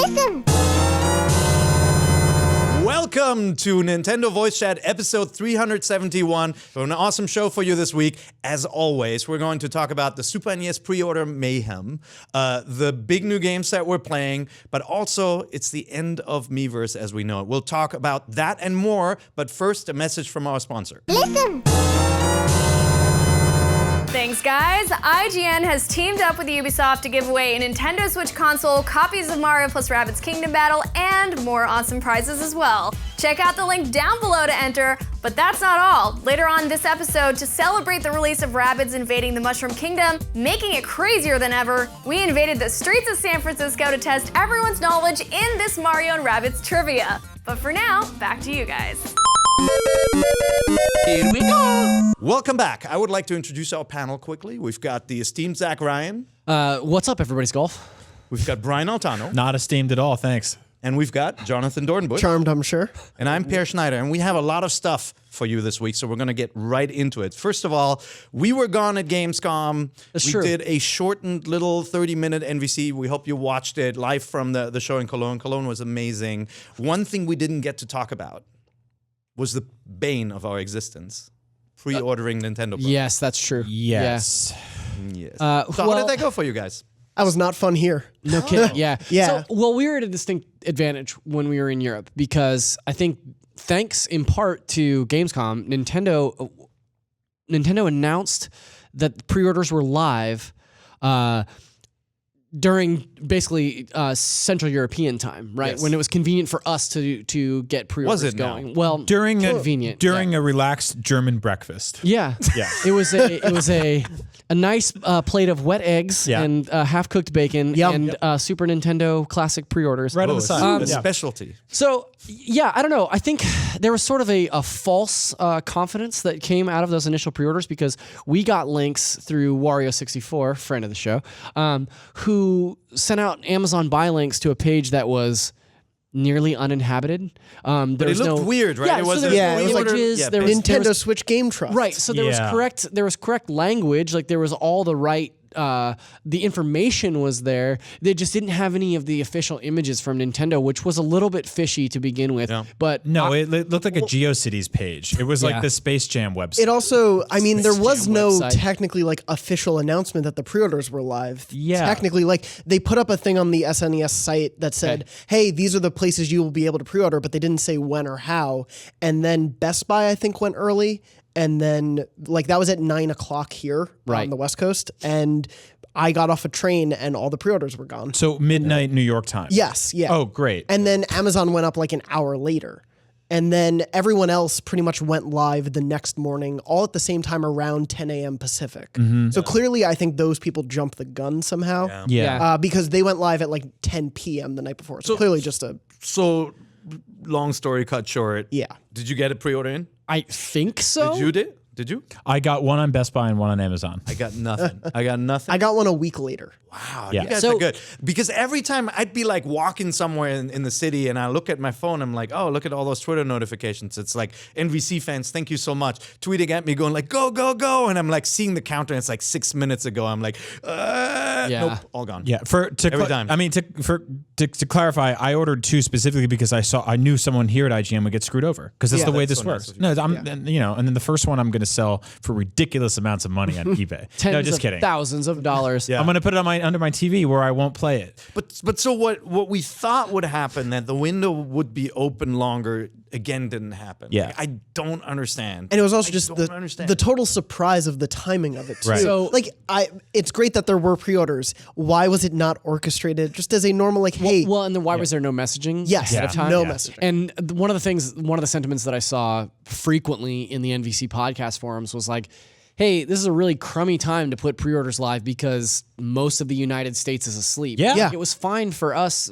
Listen! Welcome to Nintendo Voice Chat episode 371. We have an awesome show for you this week. As always, we're going to talk about the Super NES pre-order mayhem, the big new games that we're playing, but also it's the end of Miiverse as we know it. We'll talk about that and more, but first a message from our sponsor. Listen! Thanks, guys. IGN has teamed up with Ubisoft to give away a Nintendo Switch console, copies of Mario plus Rabbids Kingdom Battle, and more awesome prizes as well. Check out the link down below to enter, but that's not all. Later on this episode, to celebrate the release of Rabbids invading the Mushroom Kingdom, making it crazier than ever, we invaded the streets of San Francisco to test everyone's knowledge in this Mario and Rabbids trivia. But for now, back to you guys. Here we go. Welcome back. I would like to introduce our panel quickly. We've got the esteemed Zach Ryan. What's up, everybody's golf? We've got Brian Altano. Not esteemed at all, thanks. And we've got Jonathan Dornbush. Charmed, I'm sure. And I'm Per Schneider. And we have a lot of stuff for you this week, so we're going to get right into it. First of all, we were gone at Gamescom. We did a shortened little 30-minute NVC. We hope you watched it live from the show in Cologne. Cologne was amazing. One thing we didn't get to talk about was the bane of our existence. Pre-ordering Nintendo products. Yes, that's true. Yes. Yes. So how did that go for you guys? That was not fun here. No kidding. Yeah. Yeah. So, we were at a distinct advantage when we were in Europe because I think, thanks in part to Gamescom, Nintendo announced that pre-orders were live during basically Central European time, right? Yes. When it was convenient for us to get pre-orders Was it now? going. Well, During convenient. a relaxed German breakfast. Yeah. Yeah. It was a nice plate of wet eggs and half-cooked bacon and Super Nintendo Classic pre-orders. Right on the side. A specialty. So, yeah, I don't know. I think there was sort of a false confidence that came out of those initial pre-orders because we got links through Wario64, friend of the show, who sent out Amazon buy links to a page that was nearly uninhabited. But it looked weird, right? Yeah, it so was there was images. There was Nintendo Switch Game Trust. right. So there was correct language. Like there was all the right. The information was there. They just didn't have any of the official images from Nintendo, which was a little bit fishy to begin with. Yeah. But No, it looked like a GeoCities page. It was like the Space Jam website. It also, I mean, there was Jam no website. technically like official announcement that the pre-orders were live. Yeah. Technically, like they put up a thing on the SNES site that said, hey, these are the places you will be able to pre-order, but they didn't say when or how. And then Best Buy, I think, went early. And then like that was at 9 o'clock here on the West Coast. And I got off a train and all the pre-orders were gone. So midnight New York time. Yes, yeah. Oh, great. And then Amazon went up like an hour later. And then everyone else pretty much went live the next morning, all at the same time around 10 a.m. Pacific. So clearly, I think those people jumped the gun somehow. Yeah. Because they went live at like 10 p.m. the night before. So clearly just a... So, long story cut short. Yeah. Did you get a pre-order in? I think so. Did you? I got one on Best Buy and one on Amazon. I got nothing. I got one a week later. Wow, Yeah. you guys are good. Because every time I'd be like walking somewhere in the city and I look at my phone, I'm like, oh, look at all those Twitter notifications. It's like, NVC fans, thank you so much. Tweeting at me going like, go, go, go. And I'm like seeing the counter and it's like 6 minutes ago. I'm like, nope, all gone. Yeah, Every time. I mean, to clarify, I ordered two specifically because I knew someone here at IGN would get screwed over because that's the way this works. No, and then the first one I'm going to sell for ridiculous amounts of money on eBay. No, just kidding. Thousands of dollars. I'm going to put it on under my TV where I won't play it. But so what we thought would happen, that the window would be open longer, again didn't happen. Yeah. Like, I don't understand. And it was also just the total surprise of the timing of it too. Right. So like it's great that there were pre-orders. Why was it not orchestrated just as a normal like, hey, well, and then why was there no messaging yes, ahead of time? no messaging. And one of the sentiments that I saw frequently in the NVC podcast forums was like, hey, this is a really crummy time to put pre-orders live because most of the United States is asleep. Yeah. It was fine for us,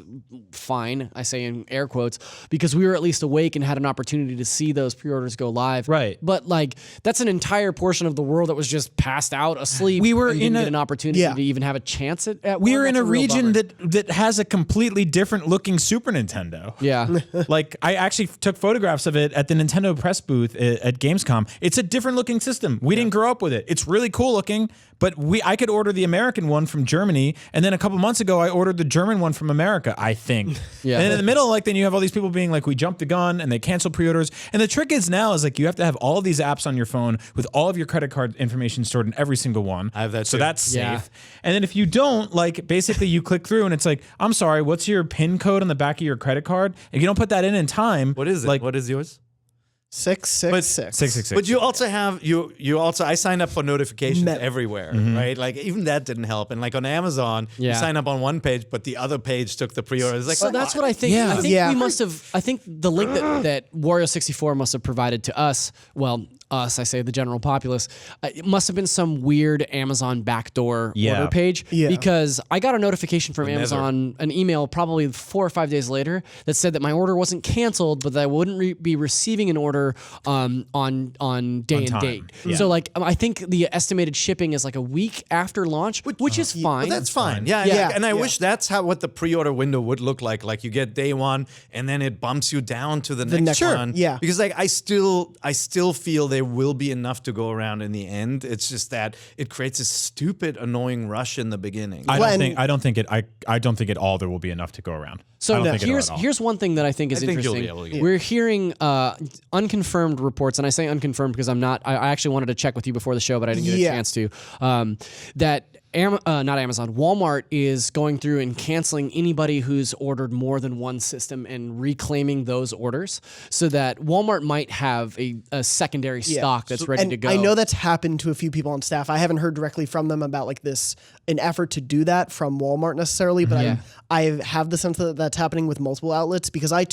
fine, I say in air quotes, because we were at least awake and had an opportunity to see those pre-orders go live. Right. But like, that's an entire portion of the world that was just passed out, asleep. We were and in didn't a- get an opportunity to even have a chance at We're one. in That's a real region bummer. that has a completely different looking Super Nintendo. Yeah. Like, I actually took photographs of it at the Nintendo press booth at Gamescom. It's a different looking system. We didn't grow up up with it. It's really cool looking, but I could order the American one from Germany, and then a couple months ago I ordered the German one from America, I think. Yeah. And then in the middle, like then you have all these people being like, we jumped the gun, and they cancel pre-orders. And the trick is now is like you have to have all of these apps on your phone with all of your credit card information stored in every single one. I have that so too. that's Yeah. safe. And then if you don't, like basically you click through and it's like, I'm sorry, what's your PIN code on the back of your credit card? If you don't put that in time, What is it? Like What is yours? 666. 666. But you also have you also I signed up for notifications everywhere, right? Like even that didn't help. And like on Amazon, you Yeah. sign up on one page, but the other page took the pre-order. It's like So that's what I think. Yeah. I think Yeah. we must have. I think the link that Wario64 must have provided to us. Well, us, I say the general populace. It must have been some weird Amazon backdoor Yeah. order page. Yeah. Because I got a notification from nether. Amazon, an email probably 4 or 5 days later that said that my order wasn't canceled, but that I wouldn't be receiving an order on day and time. date. Yeah. So like I think the estimated shipping is like a week after launch, which is fine. But that's fine. Yeah, Yeah. And I Yeah. wish that's what the pre-order window would look like. Like you get day one, and then it bumps you down to the next next one. yeah. Because like I still feel there will be enough to go around in the end. It's just that it creates a stupid, annoying rush in the beginning. I Well, don't think at all there will be enough to go around. I So don't think at all. here's one thing that I think is I think you'll interesting. be able to get We're hearing unconfirmed reports, and I say unconfirmed because I actually wanted to check with you before the show, but I didn't get a Yeah. chance to. That not Amazon, Walmart is going through and canceling anybody who's ordered more than one system and reclaiming those orders, so that Walmart might have a secondary stock that's ready And to go. I know that's happened to a few people on staff. I haven't heard directly from them about like an effort to do that from Walmart necessarily, but I have the sense that that's happening with multiple outlets because I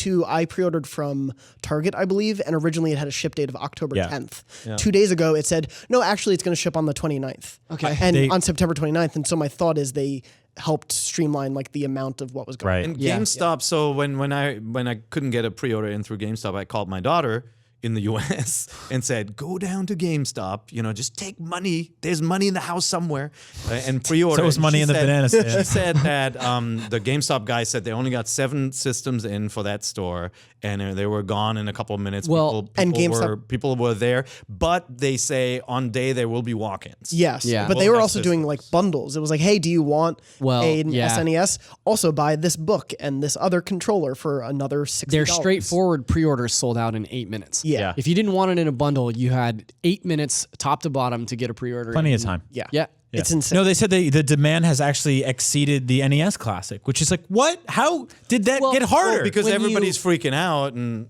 pre-ordered from Target, I believe, and originally it had a ship date of October 10th. 2 days ago, it said, no, actually it's going to ship on the 29th. Okay. And on September 29th. And so my thought is they helped streamline like the amount of what was going on. Right. And GameStop. So when I couldn't get a pre-order in through GameStop, I called my daughter in the US and said, go down to GameStop, just take money. There's money in the house somewhere and pre-order. So it was money in the banana stand. She said that the GameStop guy said they only got 7 systems in for that store and they were gone in a couple of minutes. Well, and GameStop- people were there, but they say on day there will be walk-ins. Yes, Yeah. but Well, they were that's also doing like bundles. It was like, hey, do you want an SNES? Also buy this book and this other controller for another $60. Their straightforward pre-orders sold out in 8 minutes. Yeah. If you didn't want it in a bundle, you had 8 minutes top to bottom to get a pre-order. Plenty of time. Yeah. Yeah. It's insane. No, they said the demand has actually exceeded the NES Classic, which is like, what? How did that get harder? Well, because When everybody's freaking out and,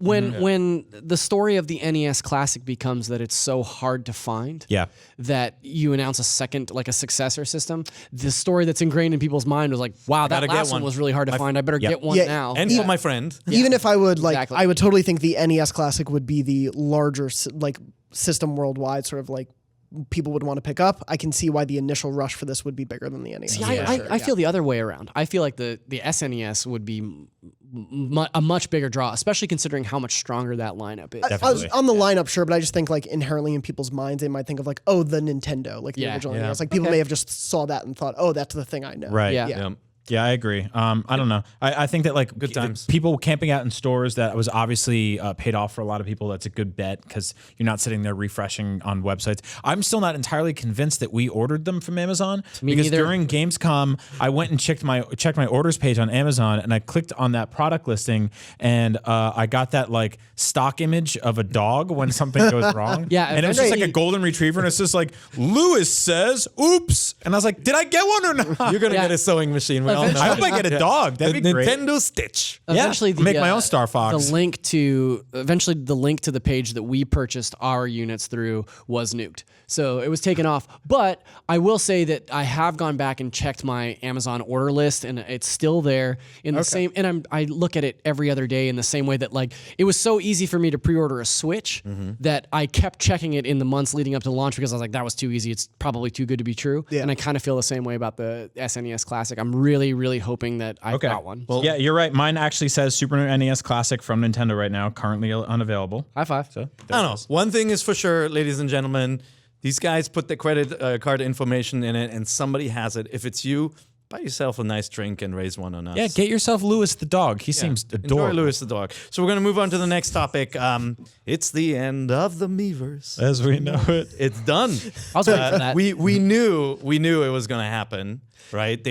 When the story of the NES Classic becomes that it's so hard to find, Yeah. that you announce a second, like a successor system, the story that's ingrained in people's mind was like, wow, that gotta get last one one. was really hard to find. I better get one Yeah, now. And for my friend. Even if I would Exactly. I would totally think the NES Classic would be the larger system worldwide, sort of like people would want to pick up. I can see why the initial rush for this would be bigger than the NES. See, I feel the other way around. I feel like the SNES would be a much bigger draw, especially considering how much stronger that lineup is. I was on the lineup, sure, but I just think like inherently in people's minds, they might think of like, oh, the Nintendo, like the original NES. Like people may have just saw that and thought, oh, that's the thing I know. Right. Yeah. Yeah, I agree. I don't know. I think that like Good times. people camping out in stores, that was obviously paid off for a lot of people. That's a good bet because you're not sitting there refreshing on websites. I'm still not entirely convinced that we ordered them from Amazon because neither. during Gamescom, I went and checked my orders page on Amazon and I clicked on that product listing and I got that like stock image of a dog when something goes wrong. Yeah, and it was just like a eventually- golden retriever and it's just like Lewis says, "Oops," and I was like, "Did I get one or not?" You're going to Yeah. get a sewing machine. We all know. I hope I get a dog. That'd be great. Nintendo Stitch. Eventually, make my own Star Fox. The link to the page that we purchased our units through was nuked, so it was taken off. But I will say that I have gone back and checked my Amazon order list, and it's still there in the same. And I look at it every other day in the same way that like it was so easy for me to pre-order a Switch that I kept checking it in the months leading up to launch because I was like, that was too easy. It's probably too good to be true. Yeah. And I kind of feel the same way about the SNES Classic. I'm really, really hoping that I got one. Well, yeah, you're right. Mine actually says Super NES Classic from Nintendo right now, currently unavailable. High five. So I don't know. One thing is for sure, ladies and gentlemen, these guys put the credit card information in it and somebody has it. If it's you, buy yourself a nice drink and raise one on us. Yeah, get yourself Lewis the dog. He seems adorable. Enjoy Lewis the dog. So we're going to move on to the next topic. It's the end of the Miiverse. As we know it. It's done. I was waiting for that. We knew it was going to happen, right?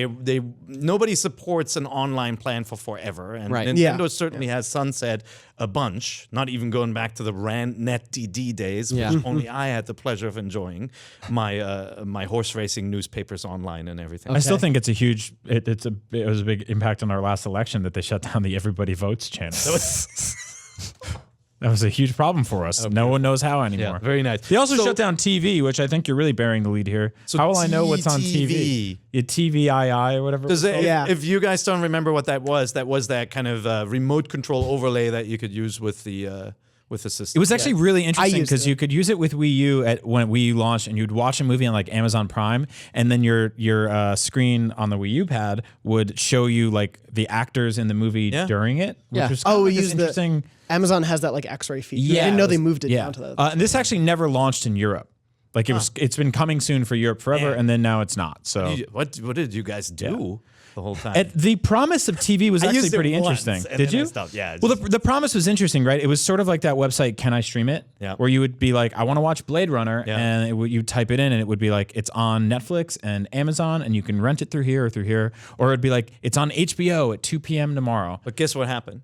Nobody supports an online plan for forever, and Right. Nintendo certainly has sunset a bunch. Not even going back to the NetDD days, which only I had the pleasure of enjoying. My horse racing newspapers online and everything. I still think it's a huge. It was a big impact on our last election that they shut down the Everybody Votes channel. That was a huge problem for us. Okay. No one knows how anymore. Yeah, very nice. They also shut down TV, which I think you're really bearing the lead here. So how will I know what's on TV? TVII or whatever. If you guys don't remember what that was that kind of remote control overlay that you could use with the system. It was actually really interesting because you could use it with Wii U when Wii U launched, and you'd watch a movie on like Amazon Prime, and then your screen on the Wii U pad would show you like the actors in the movie during it. Which was interesting. Amazon has that like X-ray feature. Yeah, I didn't know they moved it down to that. And this actually never launched in Europe. Like it's been coming soon for Europe forever, and then now it's not. So what did you guys do the whole time? The promise of TV was actually pretty interesting. Did you? Well, the promise was interesting, right? It was sort of like that website, Can I Stream It? Yeah. Where you would be like, I want to watch Blade Runner, and you type it in, and it would be like, it's on Netflix and Amazon, and you can rent it through here, or it'd be like, it's on HBO at 2 p.m. tomorrow. But guess what happened?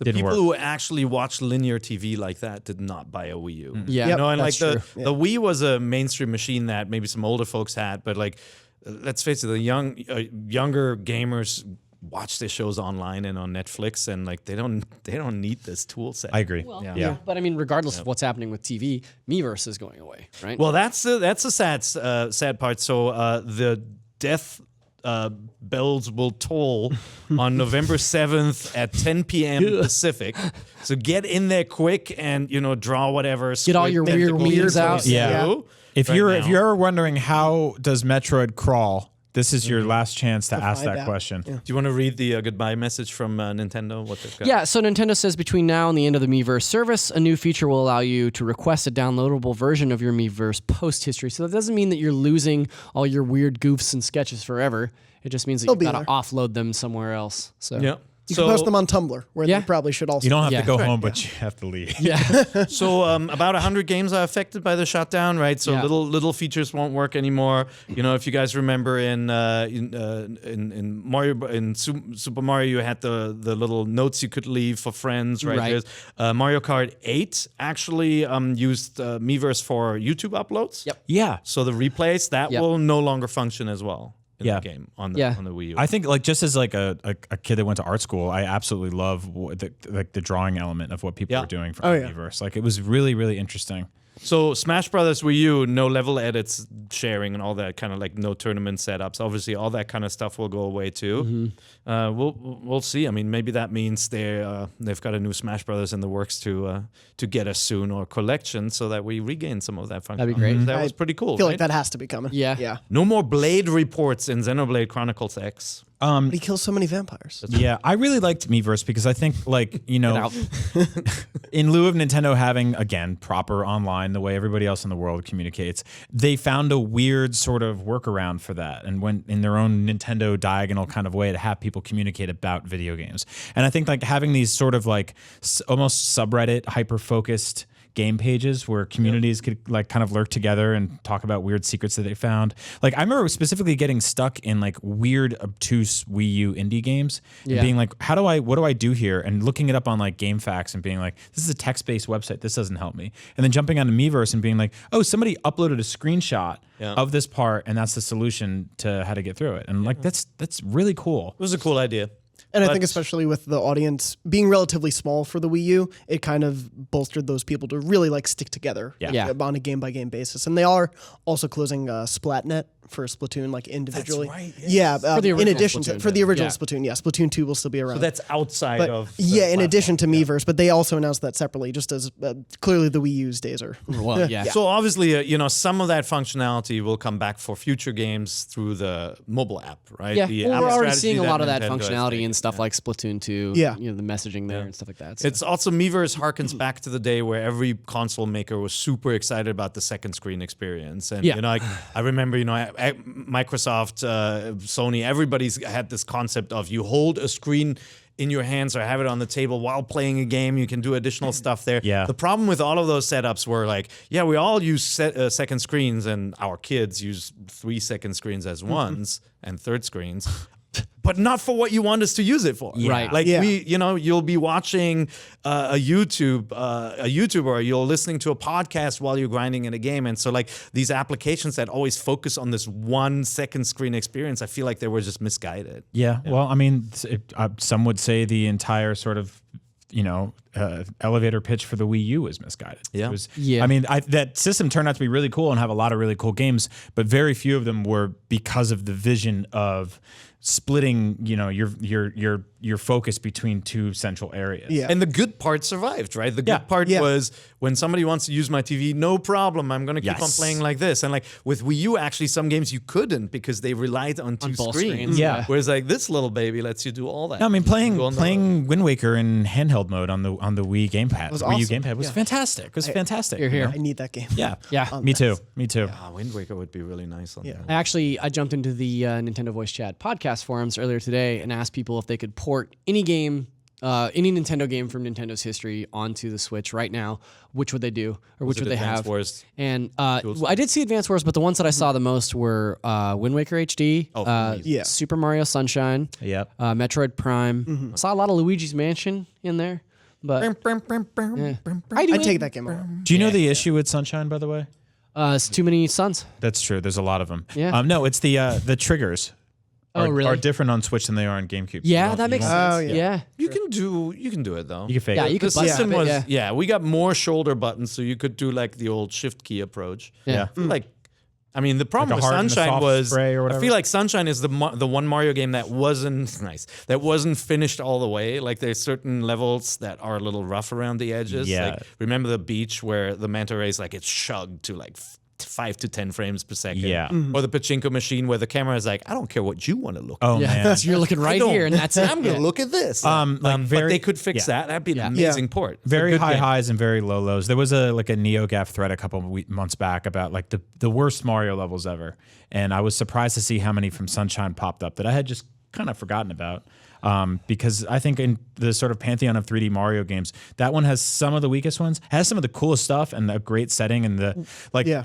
The people who actually watch linear TV like that did not buy a Wii U. Yeah, you know, and like the Wii was a mainstream machine that maybe some older folks had, but like, let's face it, the younger gamers watch their shows online and on Netflix, and like they don't need this tool set. I agree. Well, but I mean, regardless of what's happening with TV, Miiverse is going away, right? Well, that's a sad part. So the death bells will toll on November 7th at 10 p.m. Pacific. So get in there quick and draw whatever. Get all your weird memes out. Yeah. If you're wondering how does Metroid crawl, this is your last chance to ask that question. Yeah. Do you want to read the goodbye message from Nintendo? What they've got? Yeah, so Nintendo says between now and the end of the Miiverse service, a new feature will allow you to request a downloadable version of your Miiverse post history. So that doesn't mean that you're losing all your weird goofs and sketches forever. It just means that you've got to offload them somewhere else. So you can post them on Tumblr, where they probably should also. You don't have to go home, but you have to leave. Yeah. So about 100 games are affected by the shutdown, right? So little features won't work anymore. If you guys remember in Mario, in Super Mario, you had the little notes you could leave for friends, right? There's, Mario Kart 8 actually used Miiverse for YouTube uploads. Yep. Yeah. So the replays that will no longer function as well. In the game on the Wii U. I think like just as like a kid that went to art school, I absolutely love the drawing element of what people are doing for Miiverse. Like it was really, really interesting. So Smash Brothers Wii U, no level edits sharing and all that kind of like no tournament setups. Obviously, all that kind of stuff will go away too. We'll see. I mean, maybe that means they've got a new Smash Brothers in the works to get us soon, or collection, so that we regain some of that functionality. That'd be great. That was pretty cool. I feel like that has to be coming. Yeah. No more Blade reports in Xenoblade Chronicles X. But he kills so many vampires. Yeah, I really liked Miiverse because I think, like, in lieu of Nintendo having, again, proper online, the way everybody else in the world communicates, they found a weird sort of workaround for that and went in their own Nintendo diagonal kind of way to have people communicate about video games. And I think, like, having these sort of, like, almost subreddit, hyper-focused game pages where communities could like kind of lurk together and talk about weird secrets that they found. Like I remember specifically getting stuck in like weird, obtuse Wii U indie games and being like, what do I do here? And looking it up on like GameFAQs and being like, this is a text-based website. This doesn't help me. And then jumping onto Miiverse and being like, oh, somebody uploaded a screenshot of this part and that's the solution to how to get through it. And like, that's really cool. It was a cool idea. And I think especially with the audience being relatively small for the Wii U, it kind of bolstered those people to really like stick together on a game-by-game basis. And they are also closing Splatnet for Splatoon, like individually. That's right. Yes. In addition to the original Splatoon, Splatoon 2 will still be around. So that's outside of in addition to Miiverse, but they also announced that separately, just as clearly the Wii U's days are. Well, So obviously, some of that functionality will come back for future games through the mobile app, right? Yeah, we're already seeing a lot of that functionality in stuff like Splatoon 2. Yeah, the messaging there and stuff like that. So. It's also Miiverse harkens back to the day where every console maker was super excited about the second screen experience, and I remember, Microsoft, Sony, everybody's had this concept of you hold a screen in your hands or have it on the table while playing a game. You can do additional stuff there. Yeah. The problem with all of those setups were like, yeah, we all use second screens, and our kids use 3 second screens as ones and third screens. But not for what you want us to use it for. Yeah. Right. Like you'll be watching a YouTuber, or you're listening to a podcast while you're grinding in a game. And so like these applications that always focus on this 1 second screen experience, I feel like they were just misguided. Yeah. Well, I mean, some would say the entire sort of, elevator pitch for the Wii U was misguided. Yeah. It was, Yeah. I mean, that system turned out to be really cool and have a lot of really cool games, but very few of them were because of the vision of splitting, your focus between 2 central areas. Yeah. And the good part survived, right? The good Yeah. part was when somebody wants to use my TV, no problem. I'm going to keep on Yes. playing like this. And like with Wii U, actually, some games you couldn't because they relied on 2 both screens. screens. Yeah. Whereas like this little baby lets you do all that. No, I mean, playing Go on the playing Wind Waker in handheld mode on the Wii gamepad, was Wii U awesome. gamepad was fantastic. It was fantastic. You're here. I need that game. Yeah. Yeah. Me too. Me too. Wind Waker would be really nice on that. I jumped into the Nintendo Voice Chat podcast forums earlier today and asked people if they could port any game, any Nintendo game from Nintendo's history onto the Switch right now. Which would they do, or which it would they Advance have? Wars? And I did see Advance Wars, but the ones that I saw the most were Wind Waker HD, Yeah. Super Mario Sunshine, Yep. Metroid Prime. Saw a lot of Luigi's Mansion in there, but I'd take that game around. Do you know the issue with Sunshine, by the way? it's too many sons. That's true. There's a lot of them. Yeah. No, it's the triggers. Oh, really? Are different on Switch than they are on GameCube. Yeah, that makes sense. Oh, yeah. Yeah. You can do it though. You can fake Yeah, it. you could The button system up it, was yeah. we got more shoulder buttons, so you could do like the old shift key approach. Yeah. I feel like, I mean, the problem Like a with hard and a Sunshine soft was spray or I whatever? feel like Sunshine is the one Mario game that wasn't that wasn't finished all the way. Like there's certain levels that are a little rough around the edges. Yeah. Like remember the beach where the manta rays like it's shugged to like 5 to 10 frames per second. Yeah. Or the pachinko machine where the camera is like, I don't care what you want to look. Oh Yeah, man. so you're looking right don't. here, and that's it. I'm gonna look at this. Like but they could fix that. That'd be an amazing port. It's a Very good high game. highs and very low lows. There was a NeoGAF thread a couple of months back about like the worst Mario levels ever, and I was surprised to see how many from Sunshine popped up that I had just kind of forgotten about. Because I think in the sort of pantheon of 3D Mario games, that one has some of the weakest ones, has some of the coolest stuff and a great setting, and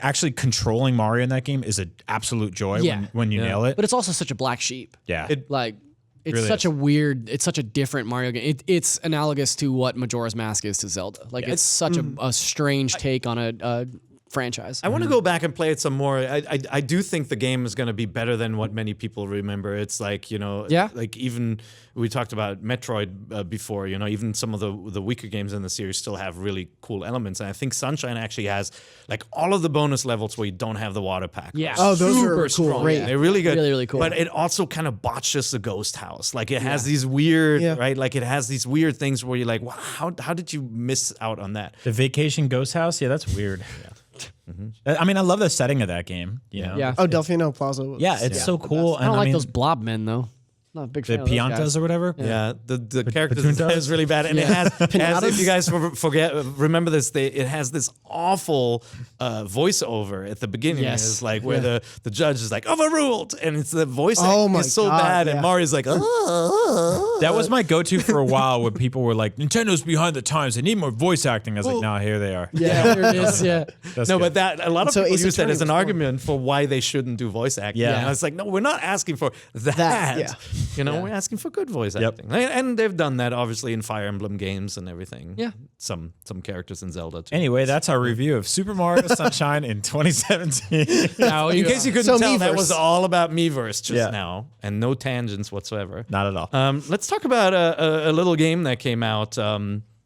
actually controlling Mario in that game is an absolute joy when you nail it. But it's also such a black sheep. Yeah. It's really such is. it's such a different Mario game. It's analogous to what Majora's Mask is to Zelda. Like it's such a strange take on a franchise. I want to go back and play it some more. I do think the game is going to be better than what many people remember. It's like, like even we talked about Metroid before, even some of the weaker games in the series still have really cool elements. And I think Sunshine actually has like all of the bonus levels where you don't have the water pack. Yeah. Oh, those Super are cool. strong. Great. They're really good. Really, really cool. But it also kind of botches the ghost house. Like it has these weird, right? Like it has these weird things where you're like, wow, how did you miss out on that? The Vacation Ghost House, that's weird. I mean, I love the setting of that game. You know? Yeah. Oh, Delfino Plaza. Yeah, it's so cool. I don't like those blob men though. Not a big The fan of those guys. Piantas or whatever. Yeah, the characters Patuntas? is really bad, and it has if you guys remember this, it has this awful voiceover at the beginning. Yes. It's like where the judge is like overruled, and it's the voice Oh acting my is so God, bad, and yeah. Mario's like, That was my go-to for a while when people were like, Nintendo's behind the times. They need more voice acting. I was like, nah, here they are. Yeah, there it is. Yeah. That's no, good. but that a lot of So people Ace use that Attorney as an was fun. argument for why they shouldn't do voice acting. Yeah. And it's like, no, we're not asking for that. yeah. We're asking for good voice acting, and they've done that obviously in Fire Emblem games and everything. Yeah. some characters in Zelda too. Anyway, that's our review of Super Mario Sunshine in 2017. Now, In case you couldn't So tell, that Miiverse. was all about Miiverse just Yeah. now, and no tangents whatsoever. Not at all. Let's talk about a little game that came out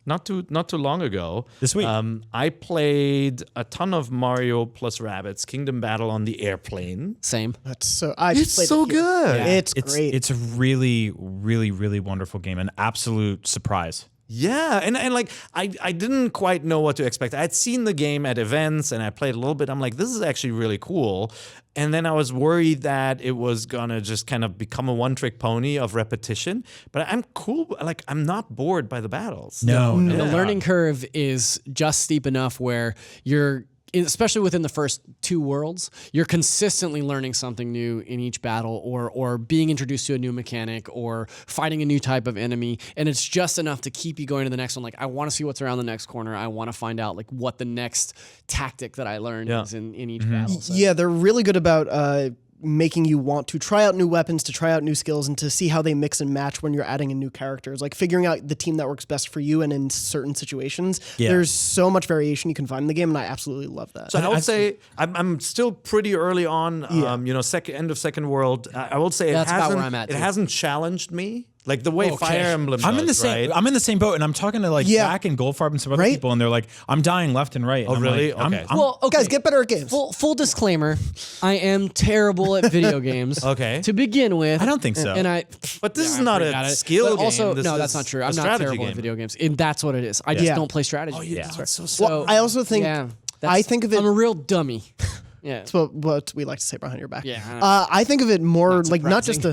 not too long ago. This week. I played a ton of Mario plus Rabbids Kingdom Battle on the airplane. same. That's so. I just It's played so it here. good. It's great. It's a really, really, really wonderful game. An absolute surprise. Yeah, and like I didn't quite know what to expect. I'd seen the game at events and I played a little bit. I'm like, this is actually really cool. And then I was worried that it was gonna just kind of become a one-trick pony of repetition. But I'm cool. Like I'm not bored by the battles. No. And the learning curve is just steep enough where you're especially within the first 2 worlds, you're consistently learning something new in each battle, or being introduced to a new mechanic, or fighting a new type of enemy, and it's just enough to keep you going to the next one. Like, I want to see what's around the next corner. I want to find out like what the next tactic that I learned is in each battle. So. Yeah, they're really good about making you want to try out new weapons, to try out new skills, and to see how they mix and match when you're adding in new characters. Like figuring out the team that works best for you and in certain situations. Yeah. There's so much variation you can find in the game, and I absolutely love that. So I would say I'm still pretty early on. End of second world. I will say that's about where I'm at. It hasn't challenged me. Like the way Fire Emblem I'm in the same. right? I'm in the same boat, and I'm talking to like Jack and Goldfarb and some other people, and they're like, "I'm dying left and right." And Oh, really? Okay. Guys, get better at games. Full disclaimer: I am terrible at video games. Okay. To begin with, I don't think so. But this is not a skill game. Also, This no, is that's not true. a I'm not strategy terrible game. at video games. And that's what it is. I just don't play strategy. Oh, yeah. That's so Well, I also think I think of it. I'm a real dummy. Yeah. That's what we like to say behind your back. Yeah. I think of it more like not just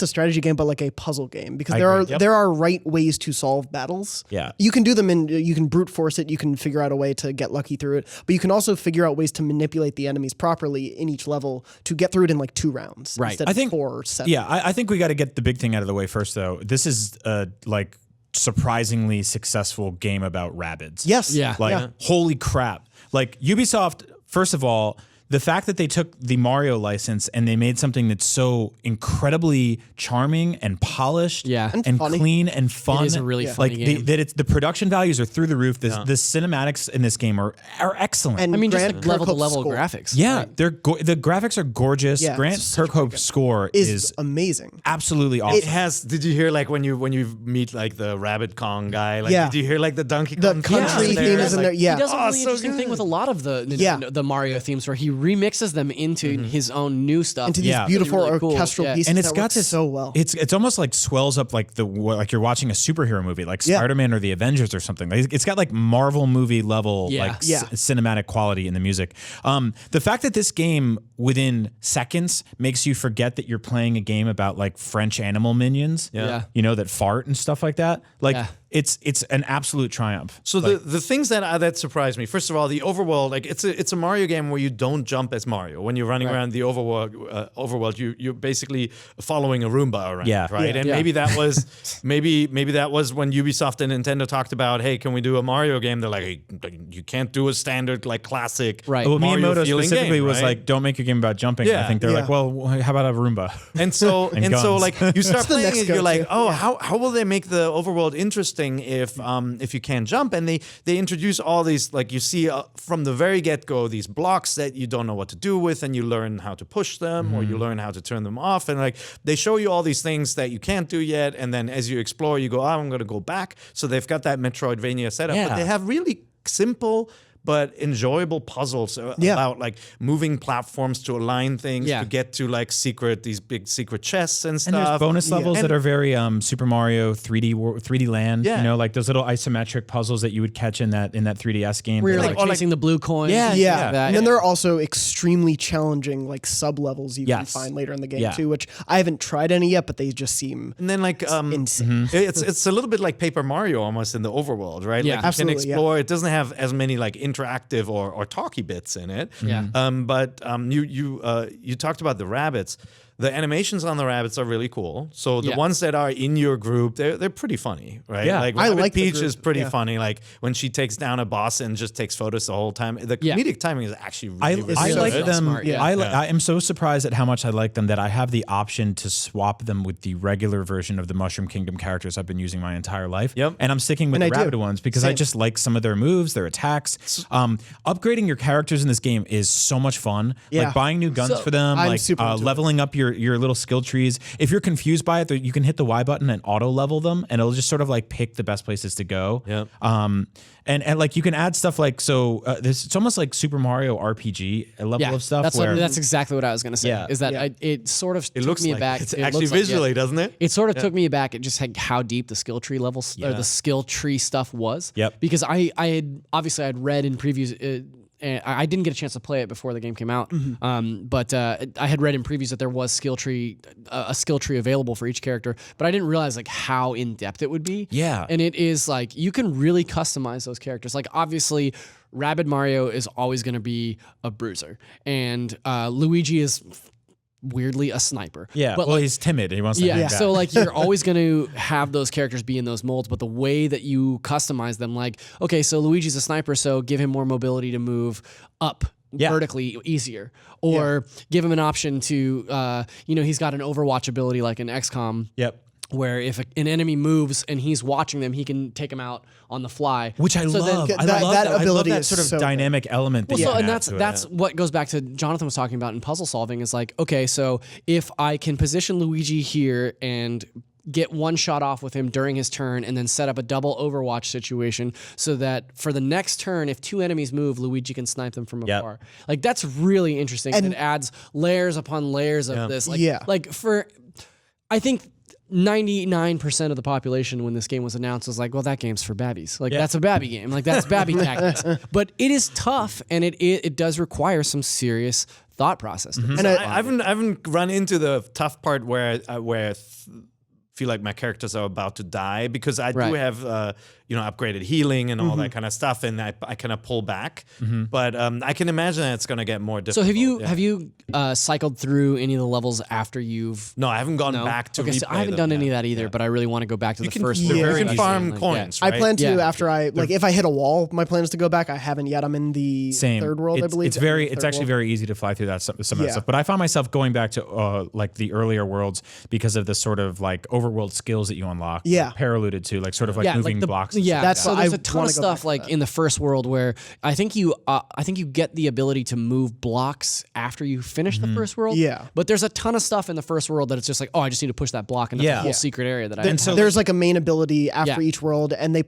a strategy game, but like a puzzle game, because there are right ways to solve battles. Yeah. You can do them you can brute force it, you can figure out a way to get lucky through it, but you can also figure out ways to manipulate the enemies properly in each level to get through it in like 2 rounds. Right. Instead I of think 4 or 7. Yeah, I think we got to get the big thing out of the way first, though. This is like surprisingly successful game about Rabbids. Yes. Yeah. Like, holy crap. Like, Ubisoft, first of all, the fact that they took the Mario license and they made something that's so incredibly charming and polished and funny. clean and fun. It is a really funny game. The production values are through the roof. The cinematics in this game are excellent. And I mean, just Grant like level-to-level Kirkhope's score graphics. yeah, the graphics are gorgeous. Yeah, Grant Kirkhope's score is amazing. absolutely awesome. It has. Did you hear like when you meet like the Rabbit Kong guy? Like, did you hear like the Donkey The Kong country theme is in there. Yeah. He does a really so interesting thing good. with a lot of the Mario themes, where he remixes them into his own new stuff. Into these beautiful Really cool. orchestral Yeah. pieces. And it's that got work this so well. It's almost like swells up like like you're watching a superhero movie, like Spider-Man or the Avengers or something. Like, it's got like Marvel movie level cinematic quality in the music. The fact that this game within seconds makes you forget that you're playing a game about like French animal minions, you know, that fart and stuff like that. Like it's an absolute triumph. So the things that surprised me, first of all, the overworld, like it's a Mario game where you don't jump as Mario. When you're running around the overworld, you're basically following a Roomba around, right? And maybe that was maybe that was when Ubisoft and Nintendo talked about, hey, can we do a Mario game? They're like, hey, you can't do a standard like classic Well, Mario Miyamoto feeling specifically game, was right? like, don't make a game about jumping. I think they're like, well, how about a Roomba? And so guns. like you start playing next it, you're go-to. like, oh, how will they make the overworld interesting if you can't jump? And they introduce all these, like, you see from the very get-go these blocks that you don't know what to do with, and you learn how to push them or you learn how to turn them off, and like they show you all these things that you can't do yet, and then as you explore you go, oh, I'm going to go back. So they've got that Metroidvania setup, but they have really simple but enjoyable puzzles about like moving platforms to align things to get to like these big secret chests and stuff. And there's bonus levels that are very Super Mario 3D Land. You know, like those little isometric puzzles that you would catch in that 3DS game. Where you're like chasing the blue coin. And then there are also extremely challenging like sub levels you can find later in the game too, which I haven't tried any yet, but they just seem and then like insane. It's a little bit like Paper Mario almost in the overworld, right? Yeah, like you can explore. It doesn't have as many like interactive or talky bits in it. But you talked about the rabbits. The animations on the rabbits are really cool. So the ones that are in your group, they're pretty funny, right? Yeah. Like I Rabbit like the Peach group. is pretty funny. Like when she takes down a boss and just takes photos the whole time. The comedic timing is actually really I good. like good. them. Smart, I am so surprised at how much I like them that I have the option to swap them with the regular version of the Mushroom Kingdom characters I've been using my entire life. Yep. And I'm sticking with the Rabbit ones because I just like some of their moves, their attacks. Upgrading your characters in this game is so much fun. Like buying new guns for them, I'm like super into leveling up your little skill trees. If you're confused by it, you can hit the Y button and auto level them, and it'll just sort of like pick the best places to go. Yep. And like you can add stuff like it's almost like Super Mario RPG level of stuff. That's exactly what I was gonna say. Yeah. Is that it sort of took looks me like aback. it's It actually looks like, visually, doesn't it? It sort of took me aback at just how deep the skill tree levels or the skill tree stuff was. Yep. Because I had obviously I'd read in previews I didn't get a chance to play it before the game came out, but I had read in previews that there was a skill tree available for each character, but I didn't realize like how in depth it would be. Yeah, and it is like you can really customize those characters. Like obviously, Rabid Mario is always going to be a bruiser, and Luigi is weirdly a sniper. Yeah, but well, he's timid. He wants to hang back. so like you're always going to have those characters be in those molds, but the way that you customize them, like, okay, so Luigi's a sniper, so give him more mobility to move up vertically easier, or give him an option to, he's got an Overwatch ability like in XCOM. Yep. Where if an enemy moves and he's watching them, he can take them out on the fly. Which I love. I love that ability. I love that is sort of so dynamic element. That and that's what goes back to Jonathan was talking about in puzzle solving. Is like, okay, so if I can position Luigi here and get one shot off with him during his turn and then set up a double Overwatch situation so that for the next turn, if two enemies move, Luigi can snipe them from afar. Like that's really interesting. And it adds layers upon layers of this. I think 99% of the population when this game was announced was like, well, that game's for babbies. Like that's a babby game. Like that's babby tactics. But it is tough, and it does require some serious thought process. And I haven't run into the tough part where I feel like my characters are about to die, because I do have upgraded healing and all that kind of stuff, and I kind of pull back. But I can imagine that it's going to get more difficult. So have you cycled through any of the levels after you've? No, I haven't gone back to. Okay, so I haven't done any of that either, but I really want to go back to the first. You can farm coins. Right? I plan to after if I hit a wall. My plan is to go back. I haven't yet. I'm in the third world, I believe. It's actually very easy to fly through that some of that stuff. But I found myself going back to like the earlier worlds because of the sort of like overworld skills that you unlock. Yeah, Per alluded to, like sort of like moving blocks. There's a ton of stuff like in the first world where I think you get the ability to move blocks after you finish the first world. Yeah, but there's a ton of stuff in the first world that it's just like, oh, I just need to push that block into the whole secret area that I. And so there's like a main ability after each world, and they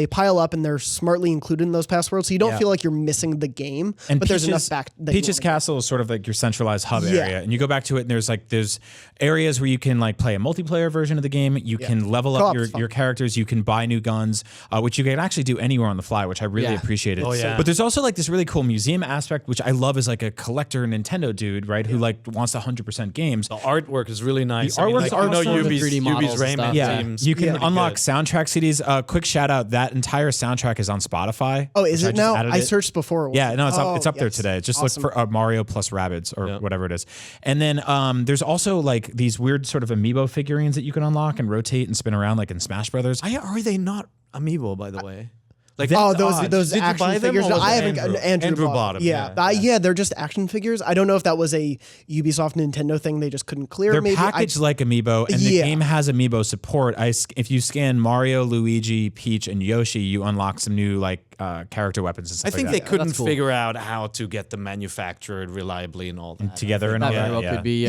pile up, and they're smartly included in those past worlds, so you don't feel like you're missing the game. And but there's enough back. Peach's Castle is sort of like your centralized hub area, and you go back to it, and there's areas where you can like play a multiplayer version of the game. You can level up your characters. You can buy new guns, which you can actually do anywhere on the fly, which I really appreciated. But there's also like this really cool museum aspect, which I love as like a collector Nintendo dude, right? Who like wants 100% games. The artwork is really nice. The artwork is Yubi's Rayman themes. You can unlock soundtrack CDs. Quick shout out, that entire soundtrack is on Spotify. Oh, is it now? I searched before. It's up there today. Just look for Mario plus Rabbids or whatever it is. And then there's also like these weird sort of amiibo figurines that you can unlock and rotate and spin around like in Smash Brothers. Are they not amiibo, by the way? Like those action figures. No, I haven't. Andrew bought them. Yeah, they're just action figures. I don't know if that was a Ubisoft Nintendo thing they just couldn't clear. They're packaged like amiibo, and the game has amiibo support. If you scan Mario, Luigi, Peach, and Yoshi, you unlock some new like character weapons and stuff. I think they couldn't figure out how to get them manufactured reliably and all that together and all that. Could be.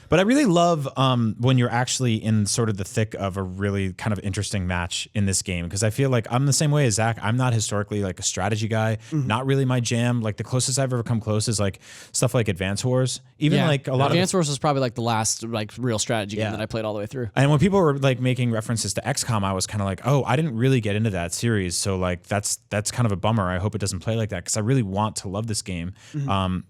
But I really love when you're actually in sort of the thick of a really kind of interesting match in this game, because I feel like I'm the same way as Zach. I'm not historically like a strategy guy, not really my jam. Like the closest I've ever come close is like stuff like Advance Wars. Even like a lot Advance Wars was probably like the last like real strategy game that I played all the way through. And when people were like making references to XCOM, I was kind of like, oh, I didn't really get into that series, so like that's kind of a bummer. I hope it doesn't play like that, because I really want to love this game